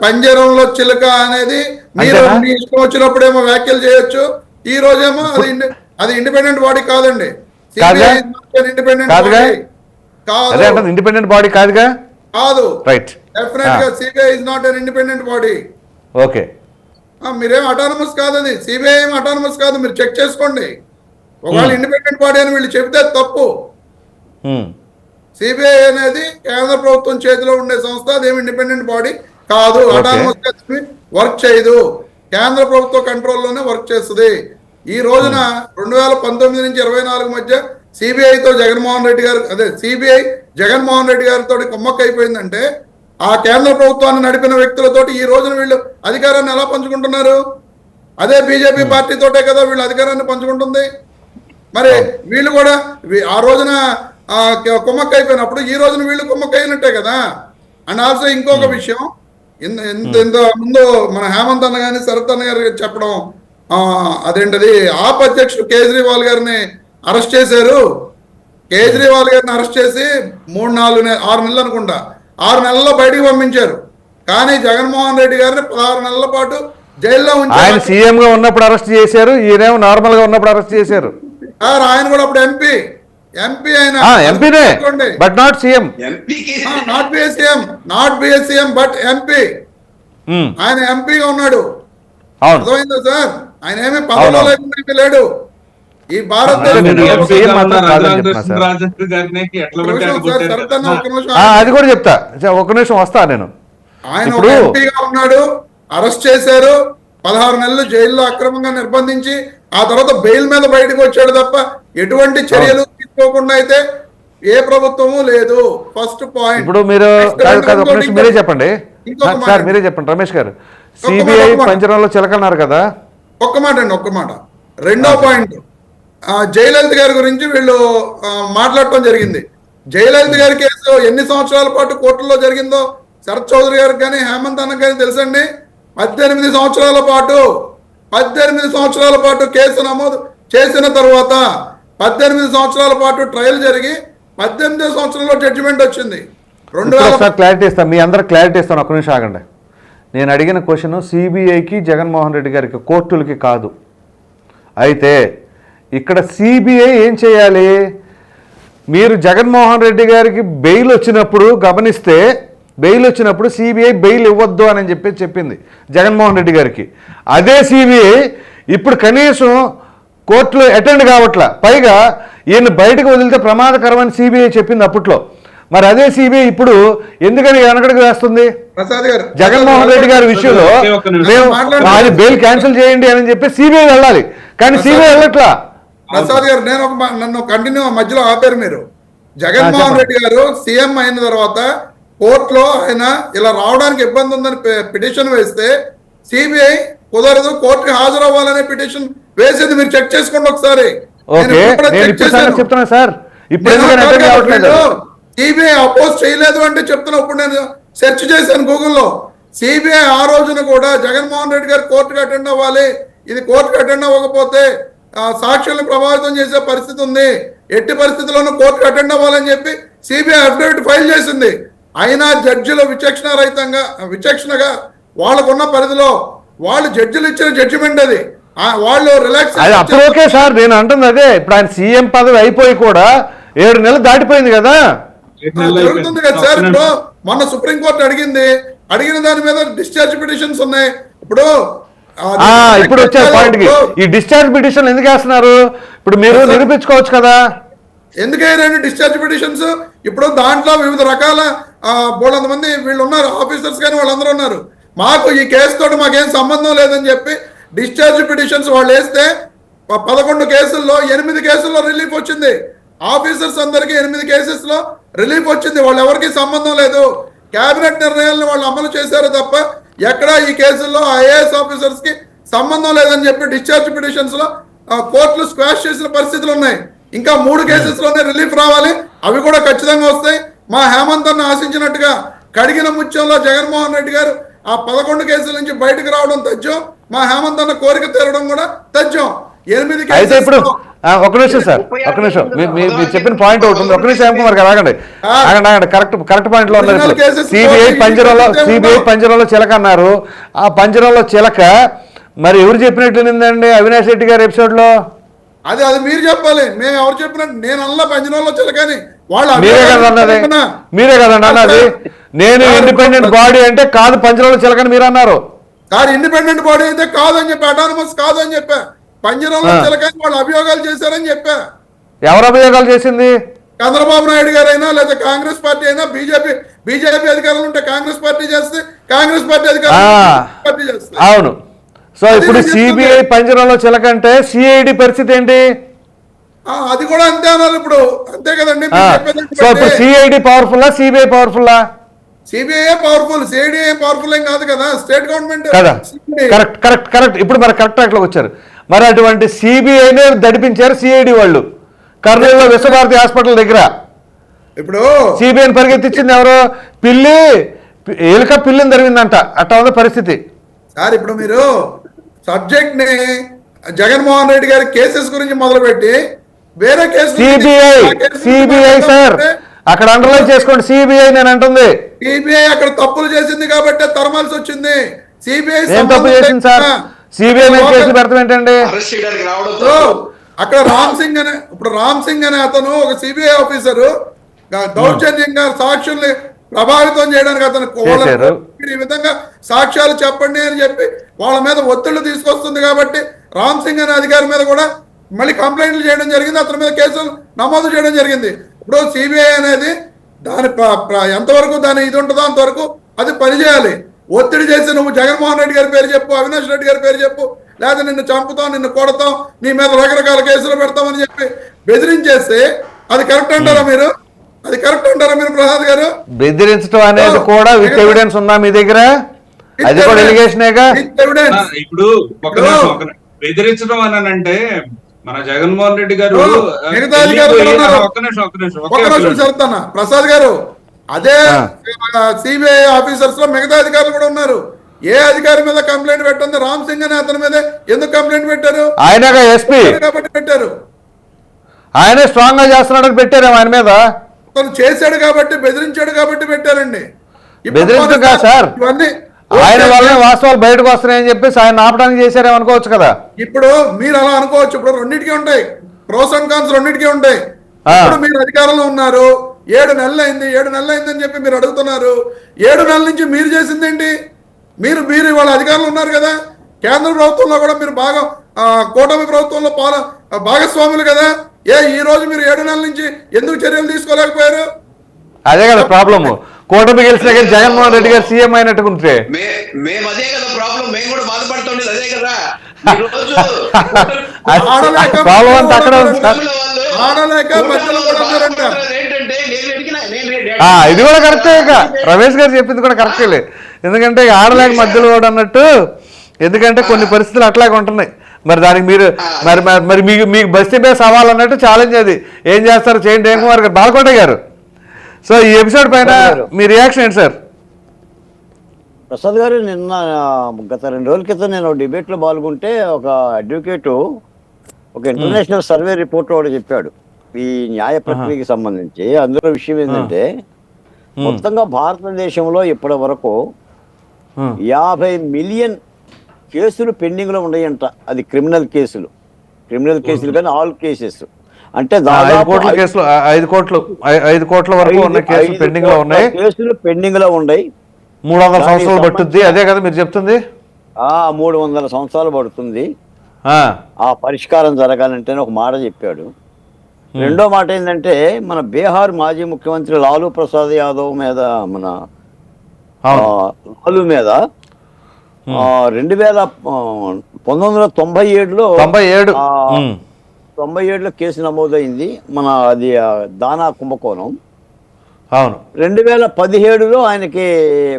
పంజరంలో చిలుక అనేది మీరు మీ ఇష్టం వచ్చినప్పుడేమో వ్యాఖ్యలు చేయొచ్చు, ఈ రోజేమో అది ఇండిపెండెంట్ బాడీ కాదండి. ఇండిపెండెంట్ బాడీ కాదుగా. కాదు, రైట్. డెఫినెట్ గా CBI is not an independent body. Okay, మీరేం అటానమస్ కాదు, సిబిఐ ఏం అటానమస్ కాదు, మీరు చెక్ చేసుకోండి. ఒకవేళ ఇండిపెండెంట్ బాడీ అని వీళ్ళు చెబితే తప్పు. సిబిఐ అనేది కేంద్ర ప్రభుత్వం చేతిలో ఉండే సంస్థ, అదేమి ఇండిపెండెంట్ బాడీ కాదు. అటానమస్ వర్క్ చేయదు, కేంద్ర ప్రభుత్వ కంట్రోల్లోనే వర్క్ చేస్తుంది. ఈ రోజున 2019 నుంచి 24 మధ్య సిబిఐతో జగన్మోహన్ రెడ్డి గారు, అదే సిబిఐ జగన్మోహన్ రెడ్డి గారితో కుమ్మక్క అయిపోయిందంటే ఆ కేంద్ర ప్రభుత్వాన్ని నడిపిన వ్యక్తులతోటి ఈ రోజున వీళ్ళు అధికారాన్ని ఎలా పంచుకుంటున్నారు? అదే బీజేపీ పార్టీతోటే కదా వీళ్ళు అధికారాన్ని పంచుకుంటుంది. మరి వీళ్ళు కూడా ఆ రోజున కుమ్మక్క అయిపోయినప్పుడు ఈ రోజున వీళ్ళు కుమ్మక్క అయినట్టే కదా. అండ్ ఆల్సో ఇంకొక విషయం, ఇంత ముందు మన హేమంత్ అన్న గాని శరత్ అన్న గారు చెప్పడం, అదేంటది ఆప్ అధ్యక్షుడు కేజ్రీవాల్ గారిని అరెస్ట్ చేశారు. కేజ్రీవాల్ గారిని అరెస్ట్ చేసి 6 నెలలు అనుకుంటా, 6 నెలల్లో బయటికి పంపించారు. కానీ జగన్మోహన్ రెడ్డి గారిని 16 నెలల పాటు జైల్లో ఉంచారు. ఆయన సీఎం గా ఉన్నప్పుడు అరెస్ట్ చేశారు, ఈయనేమో నార్మల్ గా ఉన్నప్పుడు అరెస్ట్ చేశారు. ఆయన కూడా అప్పుడు ఎంపీ అయినా ఎంపీనే, బట్ నాట్ సీఎం. నాట్ బిఎస్సీఎం బట్ ఎంపీ. ఆయన ఎంపీగా ఉన్నాడు. అర్థమైందా సార్? ఆయన ఏమీ పదవిలో లేకుండా లేడు. ఈ అది కూడా చెప్తా, ఒక నిమిషం వస్తా నేను. ఆయన ఎంపీగా ఉన్నాడు, అరెస్ట్ చేశారు, 16 నెలలు జైల్లో అక్రమంగా నిర్బంధించి ఆ తర్వాత బెయిల్ మీద బయటకు వచ్చాడు తప్ప ఎటువంటి చర్యలు తీసుకోకుండా అయితే ఏ ప్రభుత్వము లేదు. First point. ఇప్పుడు మీరు మీరే చెప్పండి సార్, మీరే చెప్పండి రమేష్ గారు. సిబిఐ పంజరంలో చిలకన్నారు కదా, ఒక్క మాట రెండో పాయింట్, జయలలిత గారి గురించి వీళ్ళు మాట్లాడటం జరిగింది. జయలలిత గారి కేసు ఎన్ని సంవత్సరాల పాటు కోర్టులో జరిగిందో శరత్ చౌదరి గారికి కానీ హేమంత్ అన్న కానీ తెలుసండి. 18 సంవత్సరాల పాటు కేసు నమోదు చేసిన తర్వాత 18 సంవత్సరాల పాటు ట్రయల్ జరిగి 18 సంవత్సరంలో జడ్జిమెంట్ వచ్చింది. 2000 క్లారిటీ ఇస్తాను, మీ అందరూ క్లారిటీ ఇస్తాను. ఒక్క నిమిషం ఆగండి. నేను అడిగిన క్వశ్చన్ సిబిఐకి జగన్మోహన్ రెడ్డి గారికి, కోర్టులకి కాదు. అయితే ఇక్కడ సిబిఐ ఏం చేయాలి? మీరు జగన్మోహన్ రెడ్డి గారికి బెయిల్ వచ్చినప్పుడు గమనిస్తే, బెయిల్ వచ్చినప్పుడు సిబిఐ బెయిల్ ఇవ్వద్దు అని చెప్పింది జగన్మోహన్ రెడ్డి గారికి. అదే సిబిఐ ఇప్పుడు కనీసం కోర్టులో అటెండ్ కావట్లా, పైగా ఈయన బయటకు వదిలితే ప్రమాదకరమని సిబిఐ చెప్పింది అప్పట్లో. మరి అదే సిబిఐ ఇప్పుడు ఎందుకని వెనకడికి వేస్తుంది? ప్రసాద్ గారు, జగన్మోహన్ రెడ్డి గారి విషయంలో మేము అది బెయిల్ క్యాన్సిల్ చేయండి అని చెప్పి సిబిఐ వెళ్ళాలి, కానీ సిబిఐ వెళ్ళట్లా. ప్రసాద్ గారు, నన్ను కంటిన్యూ మధ్యలో ఆపారు మీరు. జగన్మోహన్ రెడ్డి గారు సీఎం అయిన తర్వాత కోర్టులో ఆయన ఇలా రావడానికి ఇబ్బంది ఉందని పిటిషన్ వేస్తే సిబిఐ కుదరదు, కోర్టుకి హాజరు అవ్వాలనే పిటిషన్ వేసింది. మీరు చెక్ చేసుకోండి ఒకసారి. చెప్తున్నా సార్, ఇప్పుడు సిబిఐ అపోజ్ చేయలేదు అంటే చెప్తున్నా. ఇప్పుడు నేను సెర్చ్ చేశాను గూగుల్లో. సిబిఐ ఆ రోజున కూడా జగన్మోహన్ రెడ్డి గారు కోర్టుకు అటెండ్ అవ్వాలి, ఇది కోర్టుకు అటెండ్ అవ్వకపోతే సాక్షులను ప్రభావితం చేసే పరిస్థితి ఉంది, ఎట్టి పరిస్థితుల్లోనూ కోర్టుకు అటెండ్ అవ్వాలని చెప్పి సిబిఐ అఫిడవిట్ ఫైల్ చేసింది. అయినా జడ్జిలు విచక్షణగా వాళ్ళకున్న పరిధిలో వాళ్ళు జడ్జిలు ఇచ్చిన జడ్జిమెంట్ అది, వాళ్ళు రిలాక్స్. అప్పుడు ఓకే సార్, నేను అంటుంది అదే. ఇప్పుడు ఆయన సీఎం పదవి అయిపోయి కూడా 7 నెలలు దాటిపోయింది కదా, జరుగుతుంది కదా సార్. ఇప్పుడు మొన్న సుప్రీంకోర్టు అడిగిన దాని మీద డిశ్చార్జ్ పిటిషన్స్ ఉన్నాయి. ఇప్పుడు వచ్చే పాయింట్ కి ఈ డిశ్చార్జ్ పిటిషన్ ఎందుకు వేస్తున్నారు? ఇప్పుడు మీరు నిరూపించుకోవచ్చు కదా. ఎందుకైనా డిశ్చార్జ్ పిటిషన్స్ ఇప్పుడు దాంట్లో వివిధ రకాల బోళ్ళంత మంది వీళ్ళు ఉన్నారు, ఆఫీసర్స్ కానీ వాళ్ళందరూ ఉన్నారు. మాకు ఈ కేసుతో మాకేం సంబంధం లేదని చెప్పి డిశ్చార్జ్ పిటిషన్స్ వాళ్ళు వేస్తే 11 కేసుల్లో 8 కేసుల్లో రిలీఫ్ వచ్చింది. ఆఫీసర్స్ అందరికీ 8 కేసెస్ లో రిలీఫ్ వచ్చింది. వాళ్ళు ఎవరికి సంబంధం లేదు, కేబినెట్ నిర్ణయాలను వాళ్ళు అమలు చేశారు తప్ప ఎక్కడా ఈ కేసుల్లో ఐఏఎస్ ఆఫీసర్స్ కి సంబంధం లేదని చెప్పి డిశ్చార్జ్ పిటిషన్స్ లో కోర్టులు స్క్వాష్ చేసిన పరిస్థితులు ఉన్నాయి. ఇంకా 3 కేసెస్ లోనే రిలీఫ్ రావాలి, అవి కూడా ఖచ్చితంగా వస్తాయి. మా హేమంత్ అన్న ఆశించినట్టుగా కడిగిన ముత్యంలో జగన్మోహన్ రెడ్డి గారు ఆ 11 కేసుల నుంచి బయటకు రావడం తథ్యం, మా హేమంత్ అన్న కోరిక తీరడం కూడా తథ్యం. 8 కేసులు. ఒక నిమిషం సార్, ఒక నిమిషం, మీరు చెప్పిన పాయింట్ ఒకటి ఉంది. ఒక నిమిషం ఏమో ఆగండి. కరెక్ట్ పాయింట్ లో ఉన్నారు. సిబిఐ పంజరంలో చిలక అన్నారు. ఆ పంజరంలో చిలక మరి ఎవరు చెప్పినట్టుందండి అవినాష్ రెడ్డి గారి ఎపిసోడ్ లో? అది మీరు చెప్పాలి, మేము ఎవరు చెప్పినట్టు. నేను అన్న పంజరంలో చిలకని మీరే కదండి అన్నది. నేను ఇండిపెండెంట్ బాడీ అంటే కాదు పంజరంలో చిలకని మీరు అన్నారు సార్. ఇండిపెండెంట్ బాడీ అయితే కాదని చెప్పి, అటానమస్ కాదని చెప్పా, పంజరంలో చిలకని వాళ్ళు అభియోగాలు చేశారని చెప్పా. ఎవరు అభియోగాలు చేసింది? చంద్రబాబు నాయుడు గారైనా లేదా కాంగ్రెస్ పార్టీ అయినా, బీజేపీ అధికారులు ఉంటే కాంగ్రెస్ పార్టీ చేస్తే, కాంగ్రెస్ పార్టీ అధికారులు చేస్తే. అవును. సో ఇప్పుడు సిబిఐ పంజరంలో చిలక అంటే సిఐడి పరిస్థితి ఏంటి? అది కూడా అంతే అన్నారు ఇప్పుడు, అంతే కదండి. సో ఇప్పుడు CID powerful, CBI powerful? CBI powerful, CID powerful ఏం కాదు కదా, స్టేట్ గవర్నమెంట్ కదా. కరెక్ట్. ఇప్పుడు మరి కరెక్ట్ ట్రాక్లోకి వచ్చారు. మరి అటువంటి సిబిఐనే దడిపించారు సిఐడి వాళ్ళు కర్నూలులో విశ్వభారతి హాస్పిటల్ దగ్గర. ఇప్పుడు సిబిఐని పరిగెత్తించింది ఎవరు? ఎలుక పిల్లిని జరిగిందంట. అట్లా ఉంది పరిస్థితి సార్. ఇప్పుడు మీరు సబ్జెక్ట్ ని జగన్మోహన్ రెడ్డి గారి కేసెస్ గురించి మొదలుపెట్టి వేరే కేసు సిబిఐ సార్ అక్కడ అండర్లైన్ చేసుకోండి. సిబిఐ నేను అంటుంది. సిబిఐ అక్కడ తప్పులు చేసింది కాబట్టి తరమాల్సి వచ్చింది. సిబిఐ ఏం తప్పు చేసింది సార్? సిబిఐ మీద కేసులు పెడతాం ఏంటండి? అక్కడ రామ్ సింగ్ అనే అతను ఒక సిబిఐ ఆఫీసరు దౌర్జన్యంగా సాక్షుల్ని ప్రభావితం చేయడానికి అతను ఈ విధంగా సాక్ష్యాలు చెప్పండి అని చెప్పి వాళ్ళ మీద ఒత్తిళ్లు తీసుకొస్తుంది కాబట్టి రామ్ సింగ్ అనే అధికారి మీద కూడా మళ్ళీ కంప్లైంట్లు చేయడం జరిగింది, అతని మీద కేసులు నమోదు చేయడం జరిగింది. ఇప్పుడు సిబిఐ అనేది దాని ఎంతవరకు దాని ఇది ఉంటుందో అంతవరకు అది పనిచేయాలి. ఒత్తిడి చేసి నువ్వు జగన్మోహన్ రెడ్డి గారి పేరు చెప్పు, అవినాష్ రెడ్డి గారి పేరు చెప్పు, లేదా నిన్ను చంపుతాం, నిన్ను కొడతాం, నీ మీద రకరకాల కేసులు పెడతామని చెప్పి బెదిరించేస్తే అది కరెక్ట్ అంటారా మీరు? అది కరెక్ట్ అంటారా మీరు ప్రసాద్ గారు? బెదిరించడం అనేది కూడా విత్ ఎవిడెన్స్ ఉందా మీ దగ్గర? అది కూడా ఎలిగేషనేగా. ఇప్పుడు బెదిరించడం అని అంటే మన జగన్మోహన్ రెడ్డి గారు మిగతా అధికారులు కూడా ఉన్నారు. ఒక్క నిమిషం ఒక్క నిమిషం చెప్తాను ప్రసాద్ గారు. అదే సిబిఐ ఆఫీసర్స్ లో మిగతా అధికారులు కూడా ఉన్నారు. ఏ అధికారి మీద కంప్లైంట్ పెట్టండి? రామ్ సింగ్ అనే అతని మీద ఎందుకు కంప్లైంట్ పెట్టారు? ఆయన ఎస్పీ కాబట్టి పెట్టారు. ఆయనే స్ట్రాంగ్ గా చేస్తున్నాడని పెట్టారు ఆయన మీద. తను చేశాడు కాబట్టి, బెదిరించాడు కాబట్టి పెట్టారండి. బెదిరించడం కాదు సార్, ఇవన్నీ ఆయన వల్లనే వాస్తవాలు బయటకు వస్తున్నాయని చెప్పేసి ఆయన ఆపడానికి చేశారేమనుకోవచ్చు కదా. ఇప్పుడు మీరు అలా అనుకోవచ్చు. ఇప్పుడు రెండింటికి ఉంటాయి, ప్రోస్ అండ్ కాన్స్ రెండింటికి ఉంటాయి. ఇప్పుడు మీరు అధికారంలో ఉన్నారు, 7 నెలలు అయింది అని చెప్పి మీరు అడుగుతున్నారు. 7 నెలల నుంచి మీరు చేసింది ఏంటి? మీరు ఇవాళ అధికారంలో ఉన్నారు కదా. కేంద్ర ప్రభుత్వంలో కూడా మీరు బాగా కూటమి ప్రభుత్వంలో భాగస్వాములు కదా. ఈ రోజు మీరు 7 నెలల నుంచి ఎందుకు చర్యలు తీసుకోలేకపోయారు? అదే కదా ప్రాబ్లమ్. కూటమి గెలిచిన కానీ జగన్మోహన్ రెడ్డి గారు సీఎం అయినట్టుకుంటే మేము అదే కదా ప్రాబ్లం. మేము కూడా బాధపడుతుండేది అదే కదా. ప్రాబ్లం అంతా అక్కడ ఉంది సార్. ఇది కూడా కరెక్టే. ఇక రమేష్ గారు చెప్పింది కూడా కరెక్టే. ఎందుకంటే ఆడలేక మధ్యలో కూడా అన్నట్టు, ఎందుకంటే కొన్ని పరిస్థితులు అట్లాగే ఉంటున్నాయి. మరి దానికి మీరు మరి మీకు బస్తీ బే సవాల్ అన్నట్టు ఛాలెంజ్ అది. ఏం చేస్తారు చేయండి. ఏం కుమార్ గారు, బాలకోట గారు, సో ఈ ఎపిసోడ్ పైన మీ రియాక్షన్ ఏంటి సార్? ప్రసాద్ గారు, గత 2 రోజుల క్రితం నేను డిబేట్లో పాల్గొంటే ఒక అడ్వకేటు ఒక ఇంటర్నేషనల్ సర్వే రిపోర్ట్ ఒకటి చెప్పాడు ఈ న్యాయ ప్రక్రియకి సంబంధించి. అందులో విషయం ఏంటంటే మొత్తంగా భారతదేశంలో ఇప్పటి వరకు 50 మిలియన్ కేసులు పెండింగ్ లో ఉన్నాయంట. అది క్రిమినల్ కేసులు కానీ ఆల్ కేసెస్ అంటే 5 కోట్ల వరకు ఉన్న కేసులు పెండింగ్ లో ఉన్నాయి. కేసులు పెండింగ్ లో ఉన్నాయి. 300 సంవత్సరాలు పట్టుద్ది. అదే కదా మీరు చెప్తుంది? 300 సంవత్సరాలు పడుతుంది ఆ పరిష్కారం జరగాలంటే ఒక మాట చెప్పాడు. రెండో మాట ఏంటంటే, మన బీహార్ మాజీ ముఖ్యమంత్రి లాలూ ప్రసాద్ యాదవ్ మీద, మన లాలూ మీద 1997లో కేసు నమోదైంది. మన అది దానా కుంభకోణం. అవును. 2017లో ఆయనకి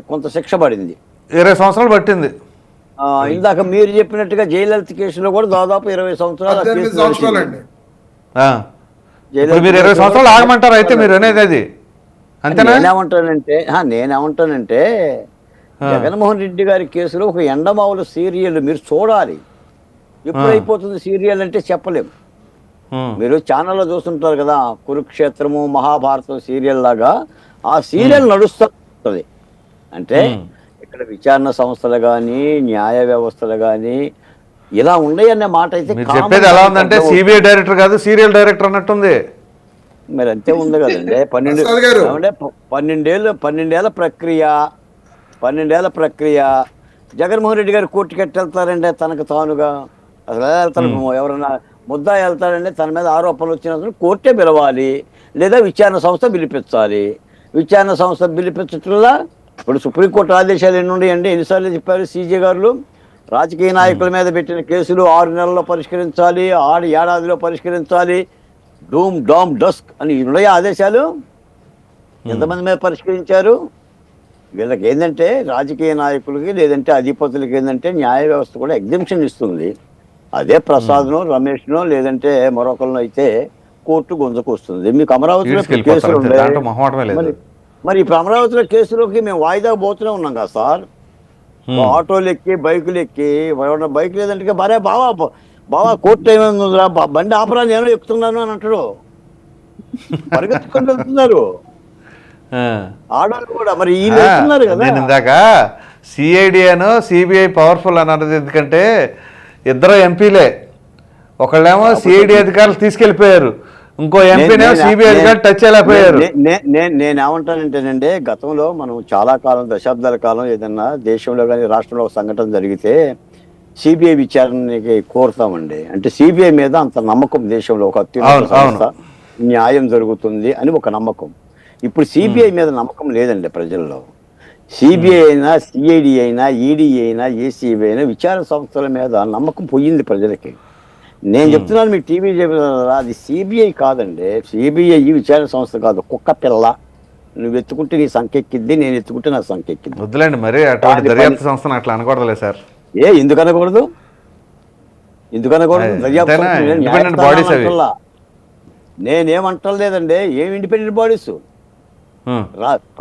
కొంత శిక్ష పడింది. 20 సంవత్సరాలు పట్టింది. ఇందాక మీరు చెప్పినట్టుగా జయలలిత కేసులో కూడా దాదాపు 20 సంవత్సరాలు. మీరు 20 సంవత్సరాలు ఆగమంటారు అయితే మీరు అనేది అది అంతేనా? నేనేమంటానంటే జగన్మోహన్ రెడ్డి గారి కేసులో ఒక ఎండమావుల సీరియల్ మీరు చూడాలి. ఎప్పుడైపోతుంది సీరియల్ అంటే చెప్పలేము. మీరు ఛానల్లో చూస్తుంటారు కదా, కురుక్షేత్రము మహాభారతం సీరియల్ లాగా ఆ సీరియల్ నడుస్తుంది. అంటే ఇక్కడ విచారణ సంస్థలు కానీ న్యాయ వ్యవస్థలు కానీ ఇలా ఉన్నాయనే మాట అయితే చెప్పేది ఎలా ఉందంటే సిబిఐ డైరెక్టర్ కాదు సీరియల్ డైరెక్టర్ అన్నట్టుంది. మరి అంతే ఉంది కదండి. 12 ప్రక్రియ జగన్మోహన్ రెడ్డి గారు కోర్టుకి వెళ్తారంటే తనకు తానుగా అసలు వెళ్తారు. ఎవరైనా ముద్దా వెళ్తాడంటే తన మీద ఆరోపణలు వచ్చిన కోర్టే పిలవాలి, లేదా విచారణ సంస్థ పిలిపించాలి. విచారణ సంస్థ పిలిపించట్లా ఇప్పుడు సుప్రీంకోర్టు ఆదేశాలు ఎన్ని ఉన్నాయండి? ఎన్నిసార్లు చెప్పారు సీజే గారు? రాజకీయ నాయకుల మీద పెట్టిన కేసులు 6 నెలల్లో పరిష్కరించాలి, 6 ఏడాదిలో పరిష్కరించాలి, డూమ్ డామ్ డస్క్ అని ఉన్నాయి ఆదేశాలు. ఎంతమంది మీద పరిష్కరించారు? వీళ్ళకి ఏంటంటే రాజకీయ నాయకులకి లేదంటే అధిపతులకి ఏంటంటే న్యాయ వ్యవస్థ కూడా ఎగ్జంప్షన్ ఇస్తుంది. అదే ప్రసాద్నో రమేష్నో లేదంటే మరొకరినో అయితే కోర్టు గుంజకు వస్తుంది. మీకు అమరావతిలో కేసులు ఉన్నాయి. మరి ఇప్పుడు అమరావతిలో కేసులోకి మేము వాయిదా పోతూనే ఉన్నాం కదా సార్. ఆటోలు ఎక్కి బైకులు ఎక్కి, బైక్ లేదంటే మరే బావా కోర్టు ఏమైందిరా, బండి ఆపరా, నేను ఎక్కుతున్నాను అని అంటాడు. పరిగెత్తుకొని వెళ్తున్నారు ఆడవాళ్ళు కూడా. మరి వీళ్ళు వెళ్తున్నారు కదా. నేను ఇందాక సిఐడి అనో సిబిఐ పవర్ఫుల్ అని అన్నది ఎందుకంటే ఇద్దరు ఎంపీలే. ఒకళ్ళేమో సిఐడి అధికారులు తీసుకెళ్లిపోయారు, ఇంకో ఎంపీనేమో సిబిఐ అధికారులు టచ్ అయిపోయారు. నేనేమంటానంటేనండి, గతంలో మనం చాలా కాలం, దశాబ్దాల కాలం ఏదన్నా దేశంలో కానీ రాష్ట్రంలో సంఘటన జరిగితే సిబిఐ విచారణకి కోరుతామండి. అంటే సిబిఐ మీద అంత నమ్మకం దేశంలో, ఒక అత్యున్నత సంస్థ, న్యాయం జరుగుతుంది అని ఒక నమ్మకం. ఇప్పుడు సిబిఐ మీద నమ్మకం లేదండి ప్రజల్లో. సిబిఐ అయినా, సిఐడి అయినా, ఈడీ అయినా, ఏసీబీ అయినా విచారణ సంస్థల మీద నమ్మకం పోయింది ప్రజలకి. నేను చెప్తున్నాను మీకు, టీవీ చెప్తున్నా, అది సిబిఐ కాదండి. సిబిఐ విచారణ సంస్థ కాదు, కుక్క పిల్ల. నువ్వు ఎత్తుకుంటే నీ సంఖ్య ఎక్కిద్ది, నేను ఎత్తుకుంటే నా సంఖ్య ఎక్కిద్ది. వద్దులేండి మరి అటువంటి దర్యాప్తు సంస్థను అట్లా అనకూడదులే సార్. ఎందుకు అనకూడదు? ఎందుకనకూడదు? దర్యాప్తు అంతేనా? సంస్థలు, నేను Independent న్యాయస్థానాలు bodies అవి. అంటల్లా. నేనేమంటలేదండి, ఏం ఇండిపెండెంట్ బాడీస్?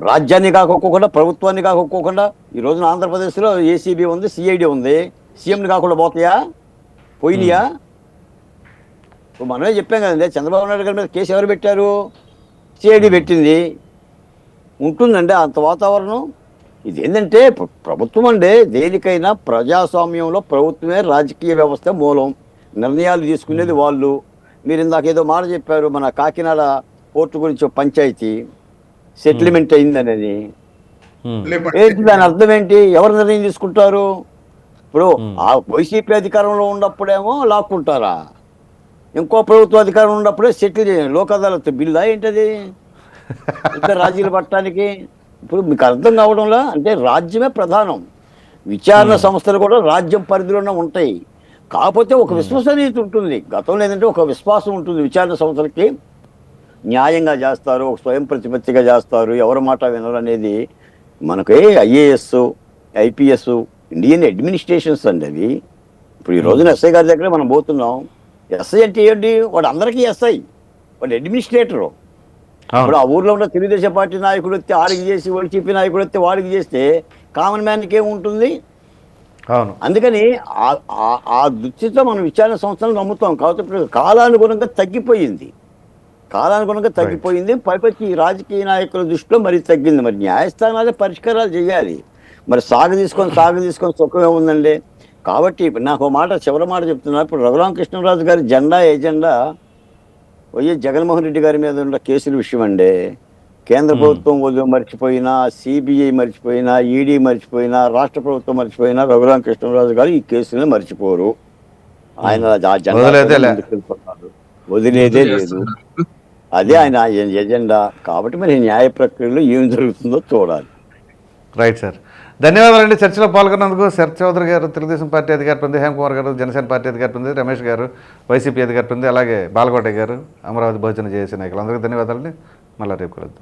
రాజ్యాన్ని కాకోకుండా, ప్రభుత్వాన్ని కాకోకుండా, ఈ రోజున ఆంధ్రప్రదేశ్లో ఏసీబీ ఉంది, సిఐడి ఉంది, సీఎంని కాకుండా పోతాయా? పోయినాయా? ఇప్పుడు మనమే చెప్పాం కదండి, చంద్రబాబు నాయుడు గారి మీద కేసు ఎవరు పెట్టారు? సిఐడి పెట్టింది. ఉంటుందండి అంత వాతావరణం. ఇది ఏంటంటే ప్రభుత్వం అండి, దేనికైనా ప్రజాస్వామ్యంలో ప్రభుత్వమే రాజకీయ వ్యవస్థ మూలం, నిర్ణయాలు తీసుకునేది వాళ్ళు. మీరు ఇందాక ఏదో మాట చెప్పారు, మన కాకినాడ పోర్టు గురించి ఒక పంచాయతీ సెటిల్మెంట్ అయిందనేది. ఏంటి దాని అర్థం ఏంటి? ఎవరు నిర్ణయం తీసుకుంటారు? ఇప్పుడు ఆ వైసీపీ అధికారంలో ఉన్నప్పుడేమో లాక్కుంటారా, ఇంకో ప్రభుత్వ అధికారంలో ఉన్నప్పుడే సెటిల్ చేయాలి. లోక్ అదాలత్ బిల్లా ఏంటది? ఇద్దరు రాజీలు పట్టడానికి. ఇప్పుడు మీకు అర్థం కావడంలో, అంటే రాజ్యమే ప్రధానం, విచారణ సంస్థలు కూడా రాజ్యం పరిధిలోనే ఉంటాయి. కాకపోతే ఒక విశ్వసనీయత ఉంటుంది. గతంలో ఏంటంటే ఒక విశ్వాసం ఉంటుంది, విచారణ సంస్థలకి న్యాయంగా చేస్తారు, ఒక స్వయం ప్రతిపత్తిగా చేస్తారు, ఎవరి మాట వినరు అనేది. మనకి ఐఏఎస్, ఐపీఎస్, ఇండియన్ అడ్మినిస్ట్రేషన్స్ అండి అవి. ఇప్పుడు ఈ రోజున ఎస్ఐ గారి దగ్గర మనం పోతున్నాం. ఎస్ఐ అంటే ఏంటి? వాడు అందరికీ ఎస్ఐ, వాడు అడ్మినిస్ట్రేటరు. ఇప్పుడు ఆ ఊర్లో ఉన్న తెలుగుదేశం పార్టీ నాయకుడు వస్తే ఆడికి చేసి, వైసీపీ నాయకుడు వస్తే వాడికి చేస్తే కామన్ మ్యాన్కి ఏముంటుంది? అవును. అందుకని ఆ దృష్టితో మనం విచారణ సంస్థలను నమ్ముతాం. కాబట్టి ఇప్పుడు కాలానుగుణంగా తగ్గిపోయింది, పైపచ్చి ఈ రాజకీయ నాయకుల దృష్టిలో మరీ తగ్గింది. మరి న్యాయస్థానాలే పరిష్కారాలు చేయాలి. మరి సాగు తీసుకొని సుఖమే ఉందండి. కాబట్టి నాకు మాట, చివరి మాట చెప్తున్నా. ఇప్పుడు రఘురామకృష్ణరాజు గారి ఎజెండా వైఎస్ జగన్మోహన్ రెడ్డి గారి మీద ఉన్న కేసుల విషయం అండి. కేంద్ర ప్రభుత్వం మర్చిపోయినా, సిబిఐ మర్చిపోయినా, ఈడీ మర్చిపోయినా, రాష్ట్ర ప్రభుత్వం మర్చిపోయినా, రఘురామకృష్ణరాజు గారు ఈ కేసులను మర్చిపోరు. ఆయన వదిలేదే లేదు. అదే ఆయన ఎజెండా. కాబట్టి మరి న్యాయ ప్రక్రియలో ఏం జరుగుతుందో చూడాలి. రైట్ సార్, ధన్యవాదాలండి. చర్చలో పాల్గొన్నందుకు శరత్ చౌదరి గారు, తెలుగుదేశం పార్టీ అధికార ప్రతినిధి, హేమకుమార్ గారు, జనసేన పార్టీ అధికార ప్రతినిధి, రమేష్ గారు, వైసీపీ అధికార ప్రతినిధి, అలాగే బాలకోట గారు, అమరావతి బహుజన జేఏసీ నాయకులు, అందరికీ ధన్యవాదాలండి. మళ్ళీ రేపు కలుద్దాం.